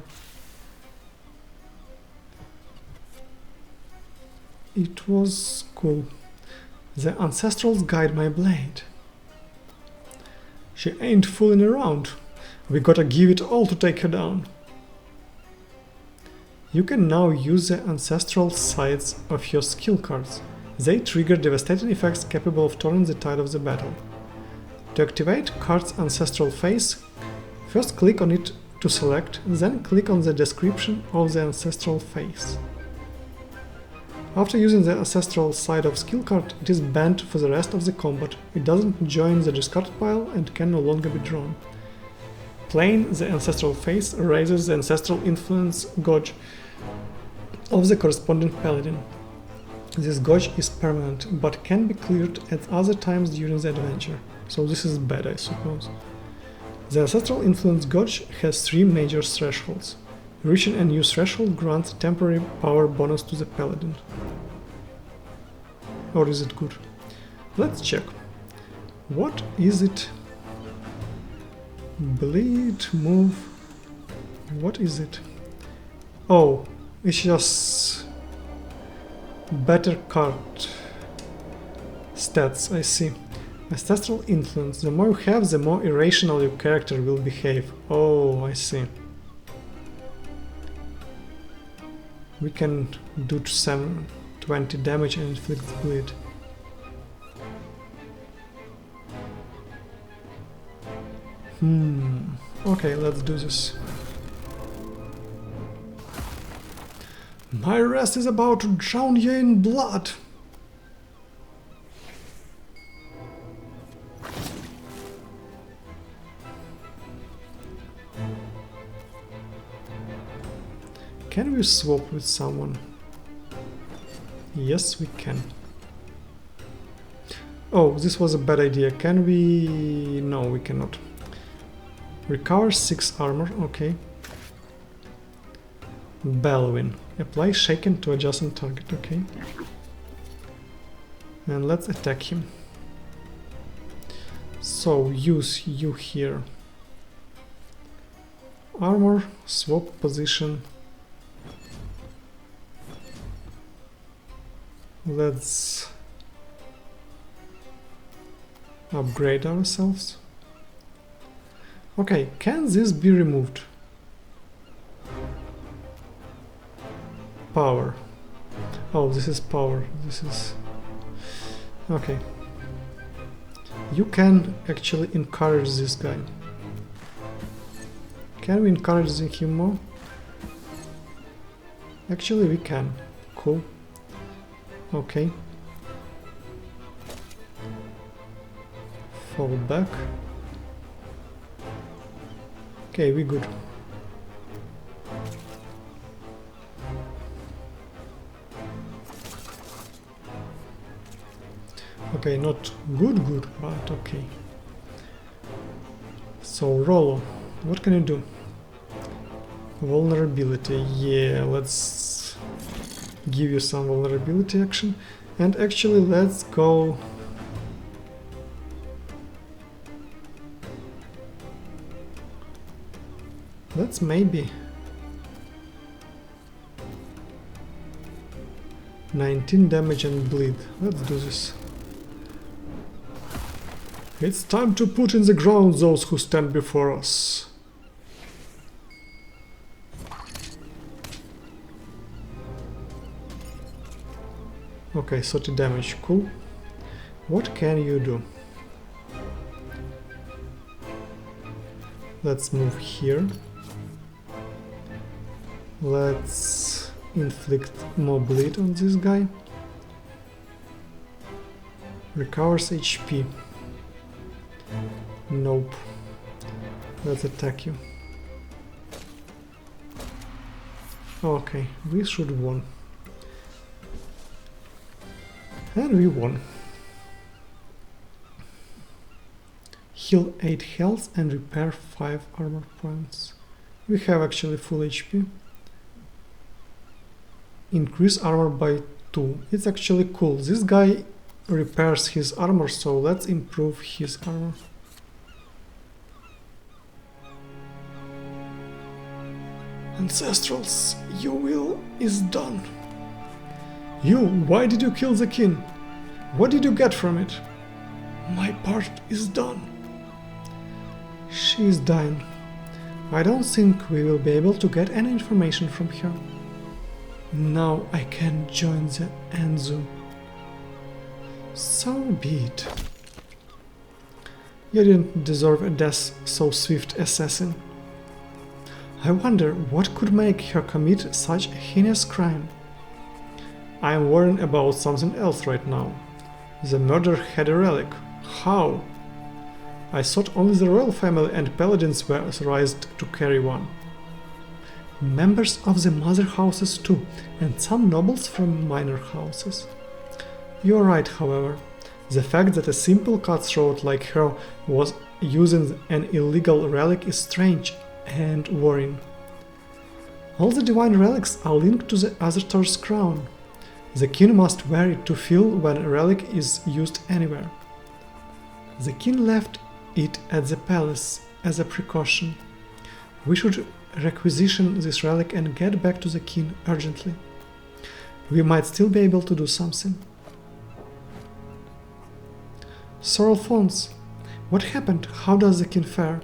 It was cool. The ancestrals guide my blade. She ain't fooling around. We gotta give it all to take her down. You can now use the ancestral sides of your skill cards. They trigger devastating effects capable of turning the tide of the battle. To activate card's ancestral face, first click on it to select, then click on the description of the ancestral face. After using the ancestral side of skill card, it is banned for the rest of the combat. It doesn't join the discard pile and can no longer be drawn. Playing the ancestral face raises the ancestral influence gauge of the corresponding paladin. This gauge is permanent, but can be cleared at other times during the adventure, so this is bad, I suppose. The ancestral influence gauge has 3 major thresholds. Reaching a new threshold grants a temporary power bonus to the paladin. Or is it good? Let's check. What is it? Bleed, move. What is it? Oh, it's just better card stats, I see. Ancestral influence. The more you have, the more irrational your character will behave. Oh, I see. We can do 20 damage and inflict bleed. Okay, let's do this. My rest is about to drown you in blood. Can we swap with someone? Yes, we can. Oh, this was a bad idea. Can we... No, we cannot. Recover 6 armor, okay. Bellwin. Apply shaken to adjacent target, okay. And let's attack him. So, use you here. Armor, swap position. Let's upgrade ourselves. Okay, can this be removed? Power. Oh, this is power. This is... Okay. You can actually encourage this guy. Can we encourage him more? Actually, we can. Cool. Okay. Fall back. Okay, we good. Okay, not good, but okay. So, Rollo, what can you do? Vulnerability, yeah, let's give you some vulnerability action. And actually, let's go... Let's maybe... 19 damage and bleed. Let's do this. It's time to put in the ground those who stand before us. Okay, 30 damage, cool. What can you do? Let's move here. Let's inflict more bleed on this guy. Recovers HP. Nope. Let's attack you. Okay, we should have won. And we won. Heal 8 health and repair 5 armor points. We have actually full HP. Increase armor by 2. It's actually cool. This guy repairs his armor, so let's improve his armor. Ancestrals, your will is done. You, why did you kill the king? What did you get from it? My part is done. She is dying. I don't think we will be able to get any information from her. Now I can join the Anzu. So be it. You didn't deserve a death so swift, assassin. I wonder what could make her commit such a heinous crime. I am worried about something else right now. The murderer had a relic. How? I thought only the royal family and paladins were authorized to carry one. Members of the mother houses too, and some nobles from minor houses. You are right, however. The fact that a simple cutthroat like her was using an illegal relic is strange and worrying. All the divine relics are linked to the Azertor's crown. The king must wear it to feel when a relic is used anywhere. The king left it at the palace as a precaution. We should requisition this relic and get back to the king urgently. We might still be able to do something. Sir Alphonse, what happened? How does the king fare?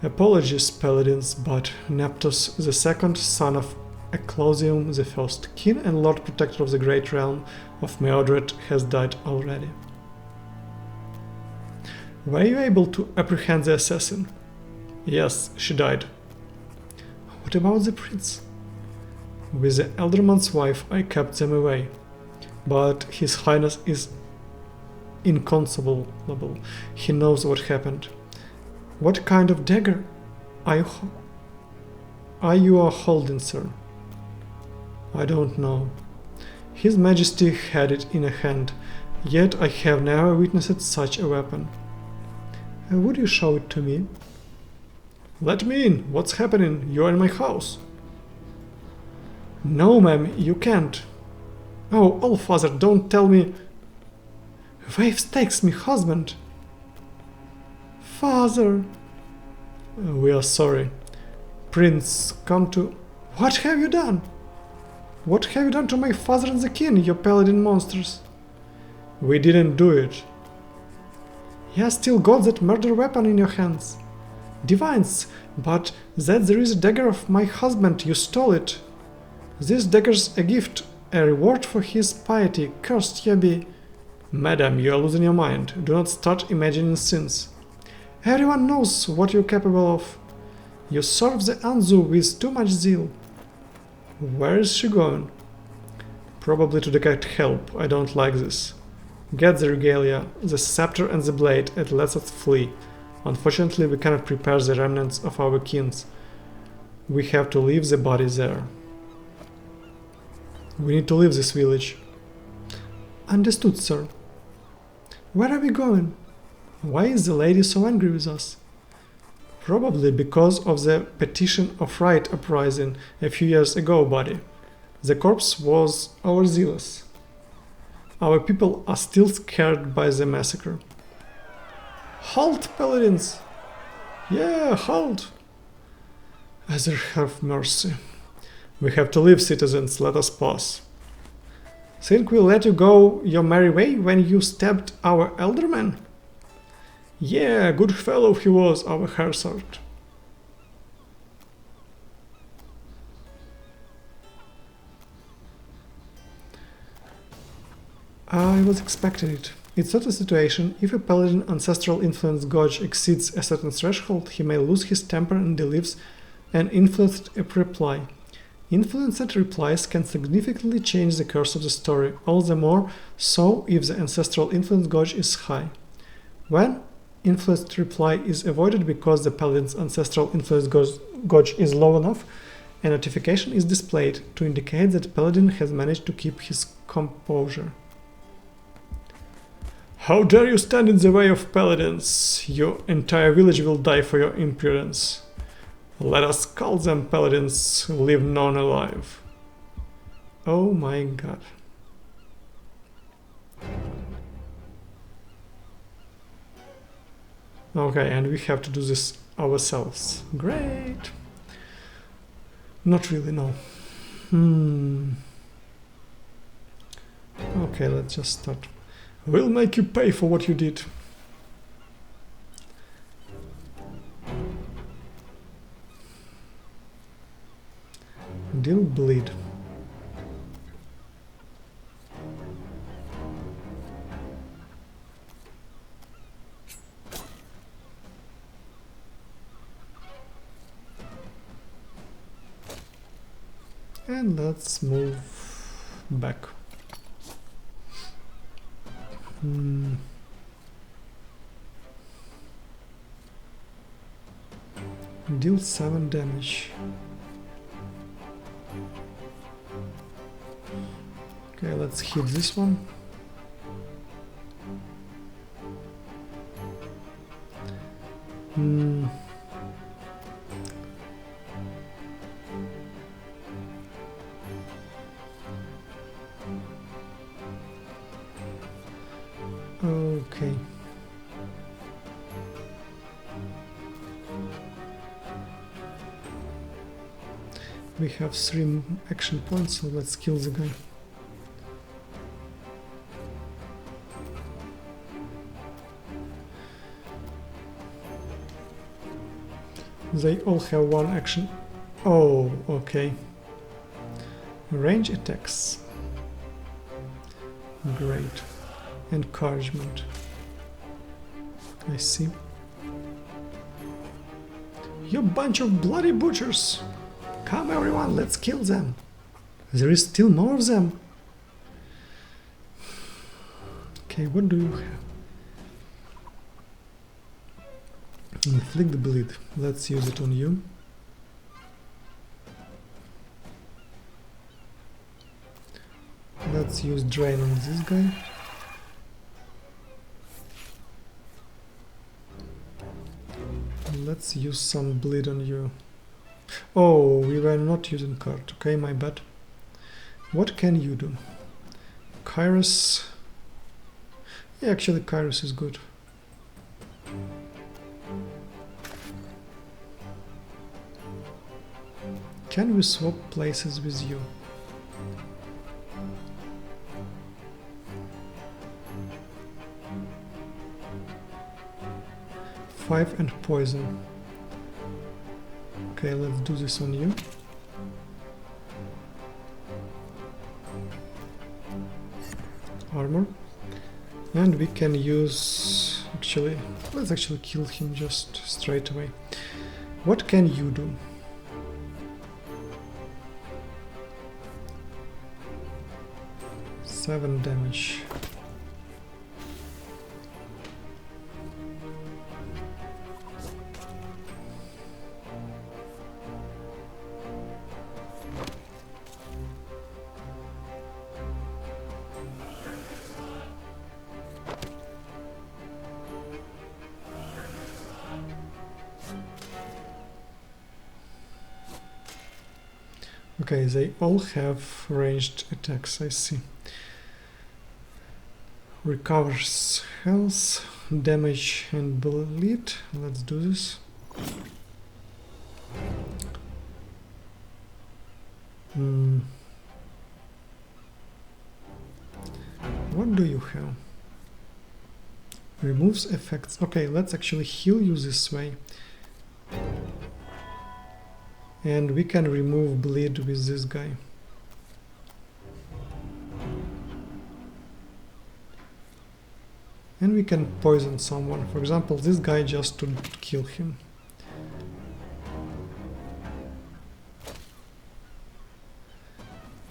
Apologies, paladins, but Neptos II, son of Eclosium I, king and lord protector of the great realm of Mordred, has died already. Were you able to apprehend the assassin? Yes, she died. What about the prince? With the Elderman's wife I kept them away, but his highness is inconsolable. He knows what happened. What kind of dagger are you holding, sir? I don't know. His Majesty had it in a hand, yet I have never witnessed such a weapon. Would you show it to me? Let me in! What's happening? You're in my house. No, ma'am, you can't. Oh, Allfather, don't tell me. Waves takes me, husband. Father. We are sorry. Prince, come to... What have you done? What have you done to my father and the king, you paladin monsters? We didn't do it. You still got that murder weapon in your hands. Divines, but that there is a dagger of my husband, you stole it. This dagger's a gift, a reward for his piety, cursed ye be. Madam, you are losing your mind. Do not start imagining sins. Everyone knows what you're capable of. You serve the Anzu with too much zeal. Where is she going? Probably to get help. I don't like this. Get the regalia, the scepter and the blade, and let us flee. Unfortunately, we cannot prepare the remnants of our kings. We have to leave the body there. We need to leave this village. Understood, sir. Where are we going? Why is the lady so angry with us? Probably because of the Petition of Right uprising a few years ago, buddy. The corpse was overzealous. Our people are still scared by the massacre. Halt, paladins! Yeah, halt! Azir, have mercy. We have to leave, citizens, let us pass. Think we'll let you go your merry way when you stabbed our elderman? Yeah, good fellow he was, our Hersart. I was expecting it. In such a situation, if a paladin ancestral influence gauge exceeds a certain threshold, he may lose his temper and delivers an influenced reply. Influenced replies can significantly change the course of the story, all the more so if the ancestral influence gauge is high. When influenced reply is avoided because the paladin's ancestral influence gauge is low enough, a notification is displayed to indicate that paladin has managed to keep his composure. How dare you stand in the way of paladins? Your entire village will die for your impudence. Let us call them paladins, leave none alive. Oh my god. Okay, and we have to do this ourselves. Great. Not really, no. Okay, let's just start. We'll make you pay for what you did. Deal bleed. And let's move back. Deal 7 damage. Okay, let's hit this one. Okay. We have 3 action points, so let's kill the guy. They all have 1 action. Oh, okay. Range attacks. Great. Encouragement. I see. You bunch of bloody butchers! Come everyone, let's kill them! There is still more of them! Okay, what do you have? Inflict the bleed. Let's use it on you. Let's use drain on this guy. Let's use some bleed on you. Oh, we were not using card. Okay, my bad. What can you do? Kairos. Yeah, actually Kairos is good. Can we swap places with you? Five and poison. Okay, let's do this on you. Armor. And we can use... Actually, let's actually kill him just straight away. What can you do? Seven damage. Okay, they all have ranged attacks, I see. Recovers health, damage and bleed. Let's do this. What do you have? Removes effects. Okay, let's actually heal you this way. And we can remove bleed with this guy. And we can poison someone. For example, this guy, just to kill him.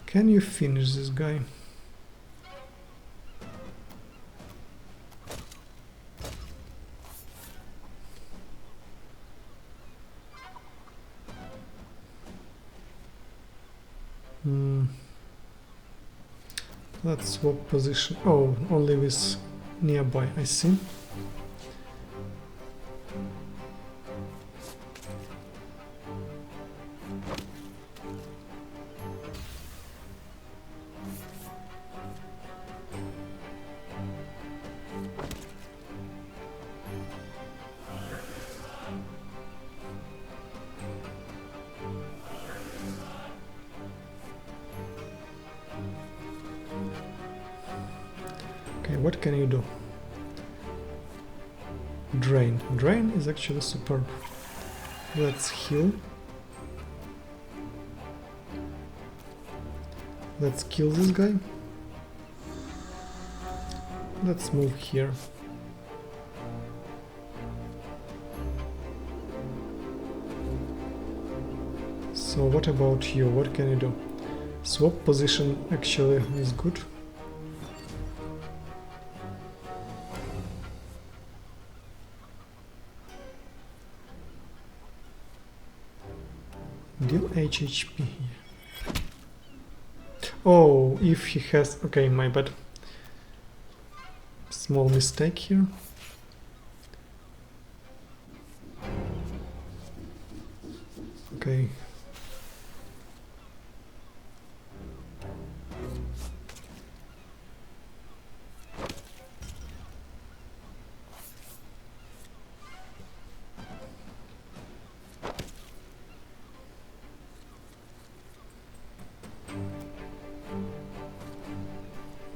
Can you finish this guy? Let's swap position. Oh, only with nearby, I see. What can you do? Drain. Drain is actually superb. Let's heal. Let's kill this guy. Let's move here. So what about you? What can you do? Swap position actually is good. Deal HHP here. Oh, if he has... Okay, my bad. Small mistake here. Okay.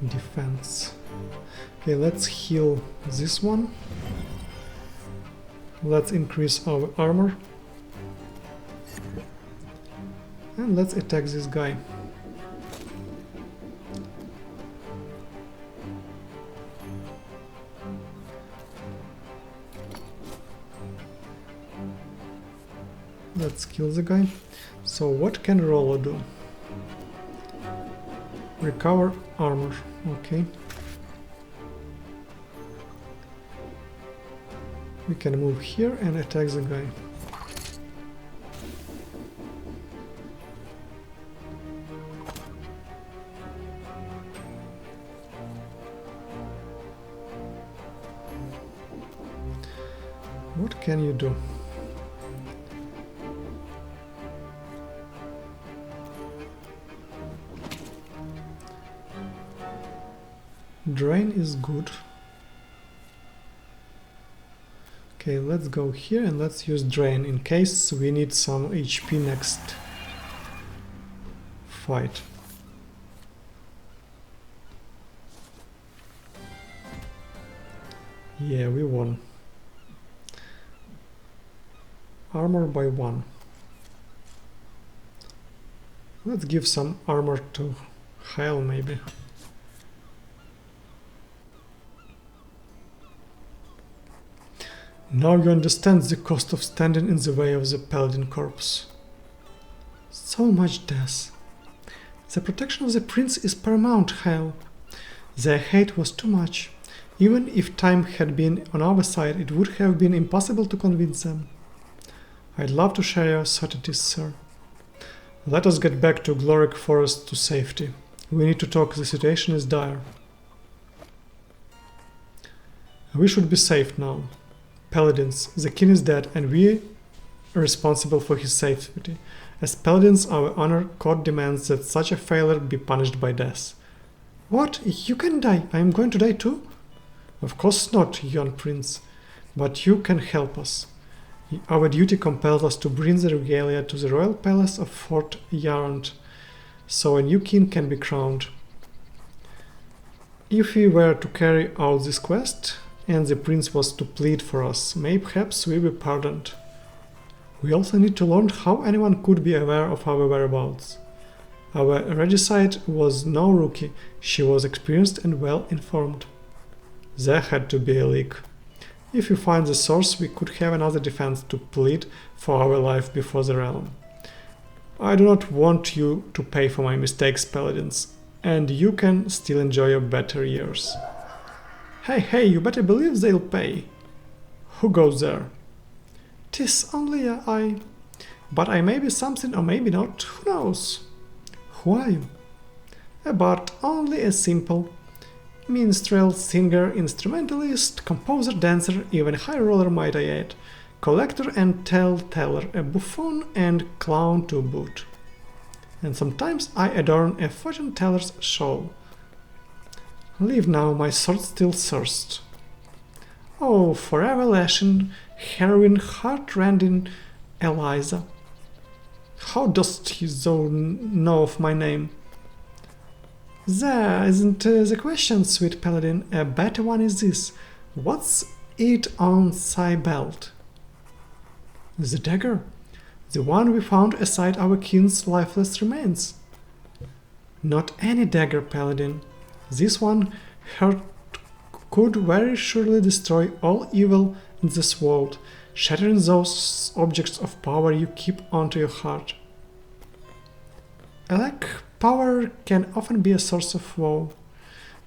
Defense. Okay, let's heal this one. Let's increase our armor. And let's attack this guy. Let's kill the guy. So what can Rollo do? Recover armor. Okay. We can move here and attack the guy. What can you do? Drain is good. Okay, let's go here and let's use Drain in case we need some HP next fight. Yeah, we won. Armor by 1. Let's give some armor to Hyle maybe. Now you understand the cost of standing in the way of the paladin corpse. So much death. The protection of the prince is paramount, Hyle. Their hate was too much. Even if time had been on our side, it would have been impossible to convince them. I'd love to share your certainties, sir. Let us get back to Gloric Forest to safety. We need to talk, the situation is dire. We should be safe now. Paladins, the king is dead and we are responsible for his safety. As paladins, our honor court demands that such a failure be punished by death. What? You can die? I am going to die too? Of course not, young prince. But you can help us. Our duty compels us to bring the regalia to the royal palace of Fort Yarrant, so a new king can be crowned. If we were to carry out this quest, and the prince was to plead for us, mayhaps we be pardoned. We also need to learn how anyone could be aware of our whereabouts. Our regicide was no rookie, she was experienced and well informed. There had to be a leak. If we find the source, we could have another defense to plead for our life before the realm. I do not want you to pay for my mistakes, paladins, and you can still enjoy your better years. Hey, you better believe they'll pay. Who goes there? 'Tis only I. But I may be something or maybe not, who knows? Who are you? A bard, only a simple minstrel, singer, instrumentalist, composer, dancer, even high roller might I add, collector and tale-teller, a buffoon and clown to boot. And sometimes I adorn a fortune-teller's show. Leave now, my sword still thirsts. Oh, forever lashing, heroine, heart-rending Eliza. How dost thou know of my name? There isn't the question, sweet paladin. A better one is this. What's it on thy belt? The dagger. The one we found aside our king's lifeless remains. Not any dagger, paladin. This one could very surely destroy all evil in this world, shattering those objects of power you keep onto your heart. Alack, power can often be a source of woe.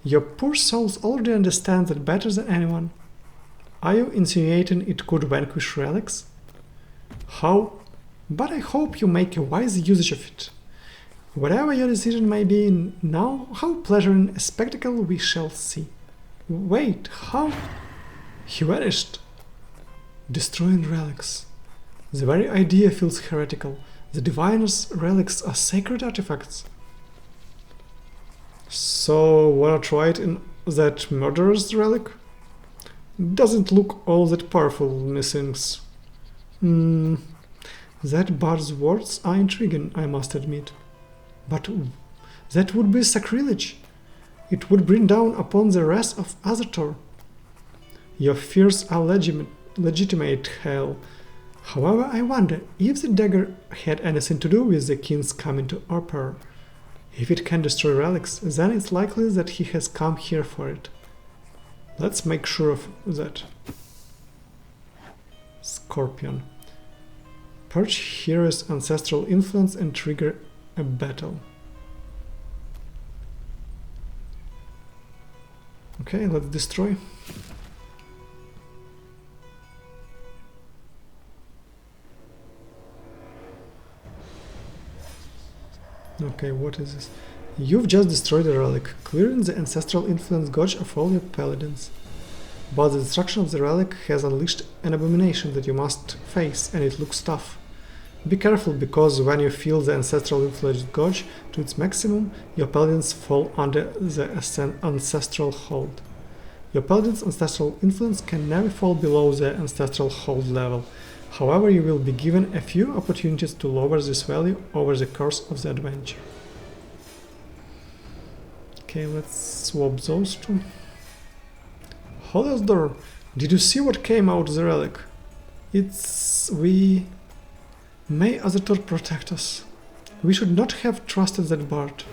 Your poor souls already understand that better than anyone. Are you insinuating it could vanquish relics? How? But I hope you make a wise usage of it. Whatever your decision may be now, how pleasuring a spectacle we shall see. Wait, how? He vanished. Destroying relics. The very idea feels heretical. The diviner's relics are sacred artifacts. So, wanna try it in that murderer's relic? Doesn't look all that powerful, methinks. That bard's words are intriguing, I must admit. But that would be sacrilege. It would bring down upon the rest of Azertor. Your fears are legitimate, Hale. However, I wonder if the dagger had anything to do with the king's coming to Orpar. If it can destroy relics, then it's likely that he has come here for it. Let's make sure of that. Scorpion. Purge hero's ancestral influence and trigger a battle. Okay, let's destroy. Okay, what is this? You've just destroyed a relic, clearing the ancestral influence gauge of all your paladins. But the destruction of the relic has unleashed an abomination that you must face, and it looks tough. Be careful, because when you feel the ancestral influence gauge to its maximum, your paladins fall under the ancestral hold. Your paladin's ancestral influence can never fall below the ancestral hold level. However, you will be given a few opportunities to lower this value over the course of the adventure. Okay, let's swap those two. Holosdor, did you see what came out of the relic? May Azertor protect us. We should not have trusted that bard.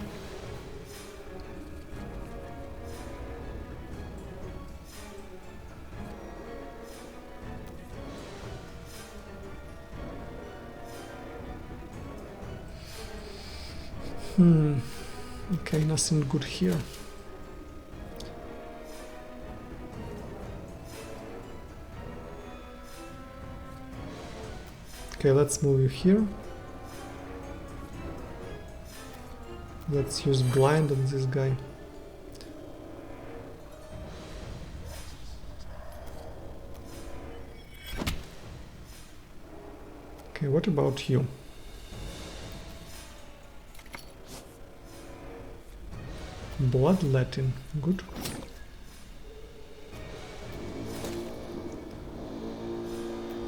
Okay, nothing good here. Okay, let's move you here. Let's use blind on this guy. Okay, what about you? Bloodletting, good.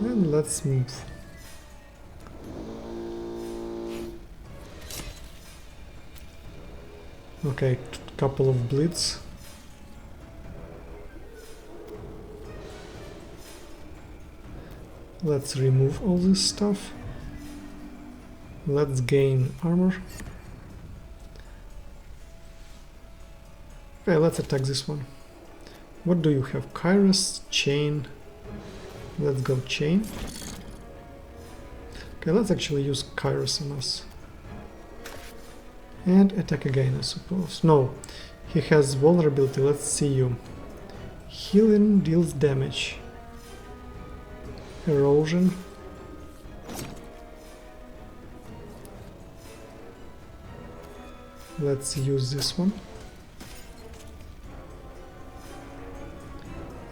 And let's move. Okay, couple of bleeds. Let's remove all this stuff. Let's gain armor. Okay, let's attack this one. What do you have? Kairos, chain. Let's go chain. Okay, let's actually use Kairos on us. And attack again, I suppose. No, he has vulnerability. Let's see you. Healing deals damage. Erosion. Let's use this one.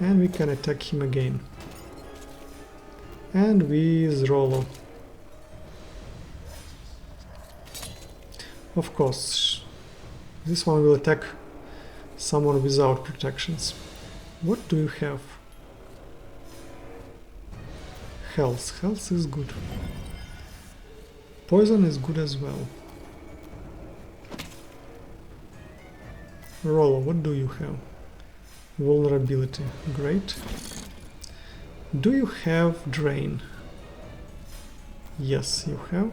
And we can attack him again. And with Rollo. Of course, this one will attack someone without protections. What do you have? Health. Health is good. Poison is good as well. Rollo, what do you have? Vulnerability. Great. Do you have drain? Yes, you have.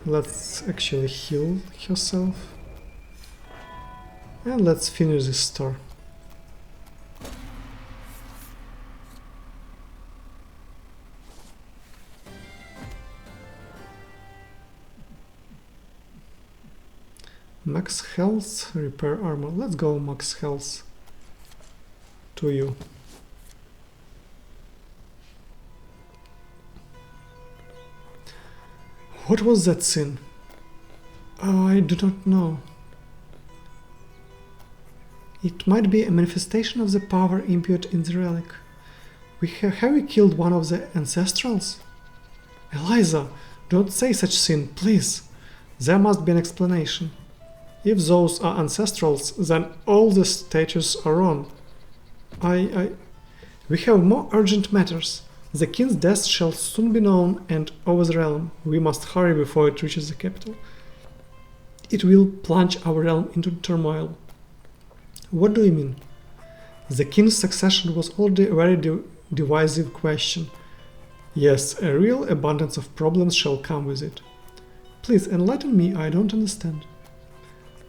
Let's actually heal herself. And let's finish this store. Max health, repair armor. Let's go max health to you. What was that sin? I do not know. It might be a manifestation of the power imbued in the relic. Have we killed one of the ancestrals? Eliza, don't say such sin, please. There must be an explanation. If those are ancestrals, then all the statues are wrong. We have more urgent matters. The king's death shall soon be known and over the realm. We must hurry before it reaches the capital. It will plunge our realm into turmoil. What do you mean? The king's succession was already a very divisive question. Yes, a real abundance of problems shall come with it. Please enlighten me, I don't understand.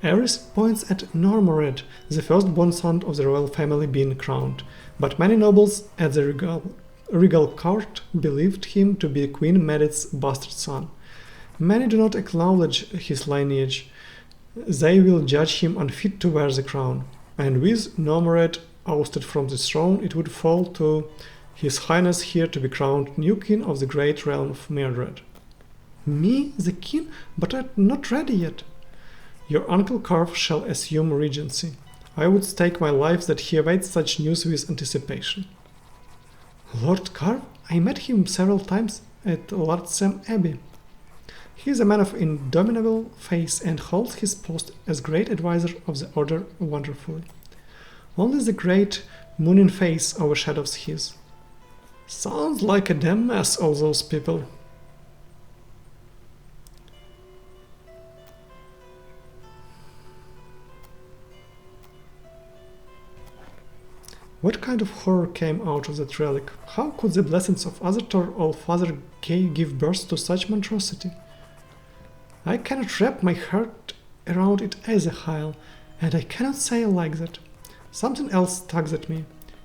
Everything points at Normored, the firstborn son of the royal family, being crowned, but many nobles at the regal court believed him to be Queen Medit's bastard son. Many do not acknowledge his lineage. They will judge him unfit to wear the crown, and with Normored ousted from the throne, it would fall to His Highness here to be crowned new king of the great realm of Mordred. Me, the king? But I'm not ready yet. Your uncle Carve shall assume regency. I would stake my life that he awaits such news with anticipation. Lord Carve? I met him several times at Lardsam Abbey. He is a man of indomitable face and holds his post as great advisor of the order wonderfully. Only the great mooning face overshadows his. Sounds like a damn mess, all those people. What kind of horror came out of that relic? How could the blessings of Azathoth All-Father give birth to such monstrosity? I cannot wrap my heart around it as a Hyle, and I cannot say I like that. Something else tugs at me.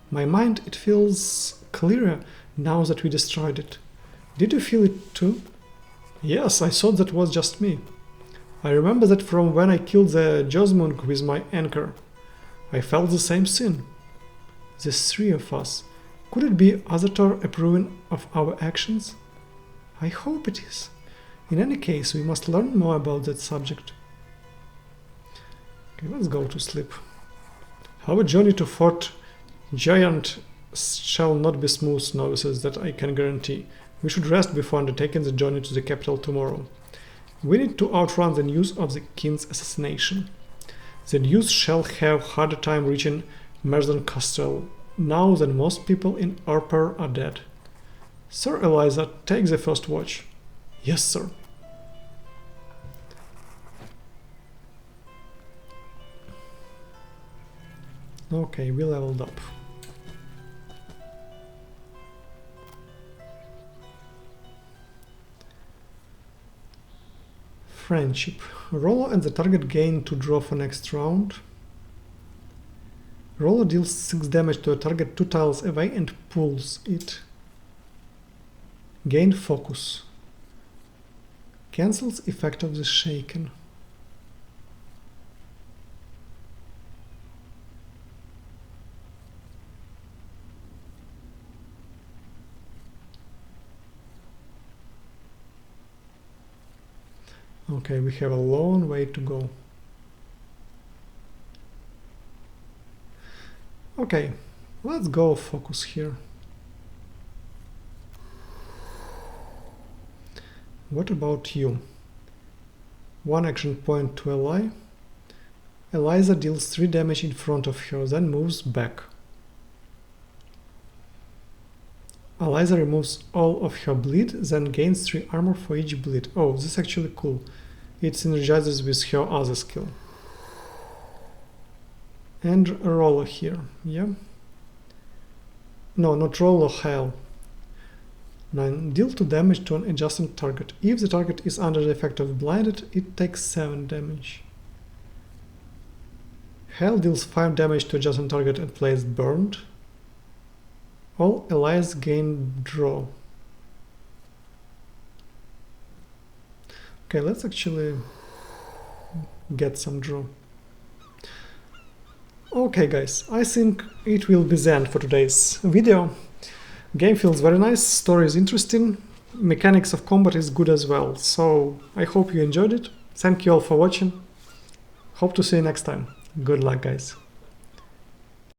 My mind, it feels clearer now that we destroyed it. Did you feel it too? Yes, I thought that was just me. I remember that from when I killed the Josmund with my anchor. I felt the same sin. The three of us. Could it be Azathoth approving of our actions? I hope it is. In any case, we must learn more about that subject. Okay, let's go to sleep. Our journey to Fort Giant shall not be smooth, novices, that I can guarantee. We should rest before undertaking the journey to the capital tomorrow. We need to outrun the news of the king's assassination. The news shall have harder time reaching Mersden Castle now than most people in Orper are dead. Sir Eliza, take the first watch. Yes, sir. Okay, we leveled up. Friendship. Roller and the target gain 2 draw for next round. Roller deals 6 damage to a target 2 tiles away and pulls it. Gain focus. Cancels effect of the shaken. Okay, we have a long way to go. Okay, let's go focus here. What about you? 1 action point to ally. Eliza deals 3 damage in front of her, then moves back. Eliza removes all of her bleed, then gains 3 armor for each bleed. Oh, this is actually cool. It synergizes with her other skill. And a roller here, yeah? No, not roller, hell. 9. Deal 2 damage to an adjacent target. If the target is under the effect of blinded, it takes 7 damage. Hell deals 5 damage to adjacent target and plays burned. All allies gain draw. Okay, let's actually get some draw. Okay guys, I think it will be the end for today's video. Game feels very nice, story is interesting, mechanics of combat is good as well, so I hope you enjoyed it. Thank you all for watching. Hope to see you next time. Good luck guys.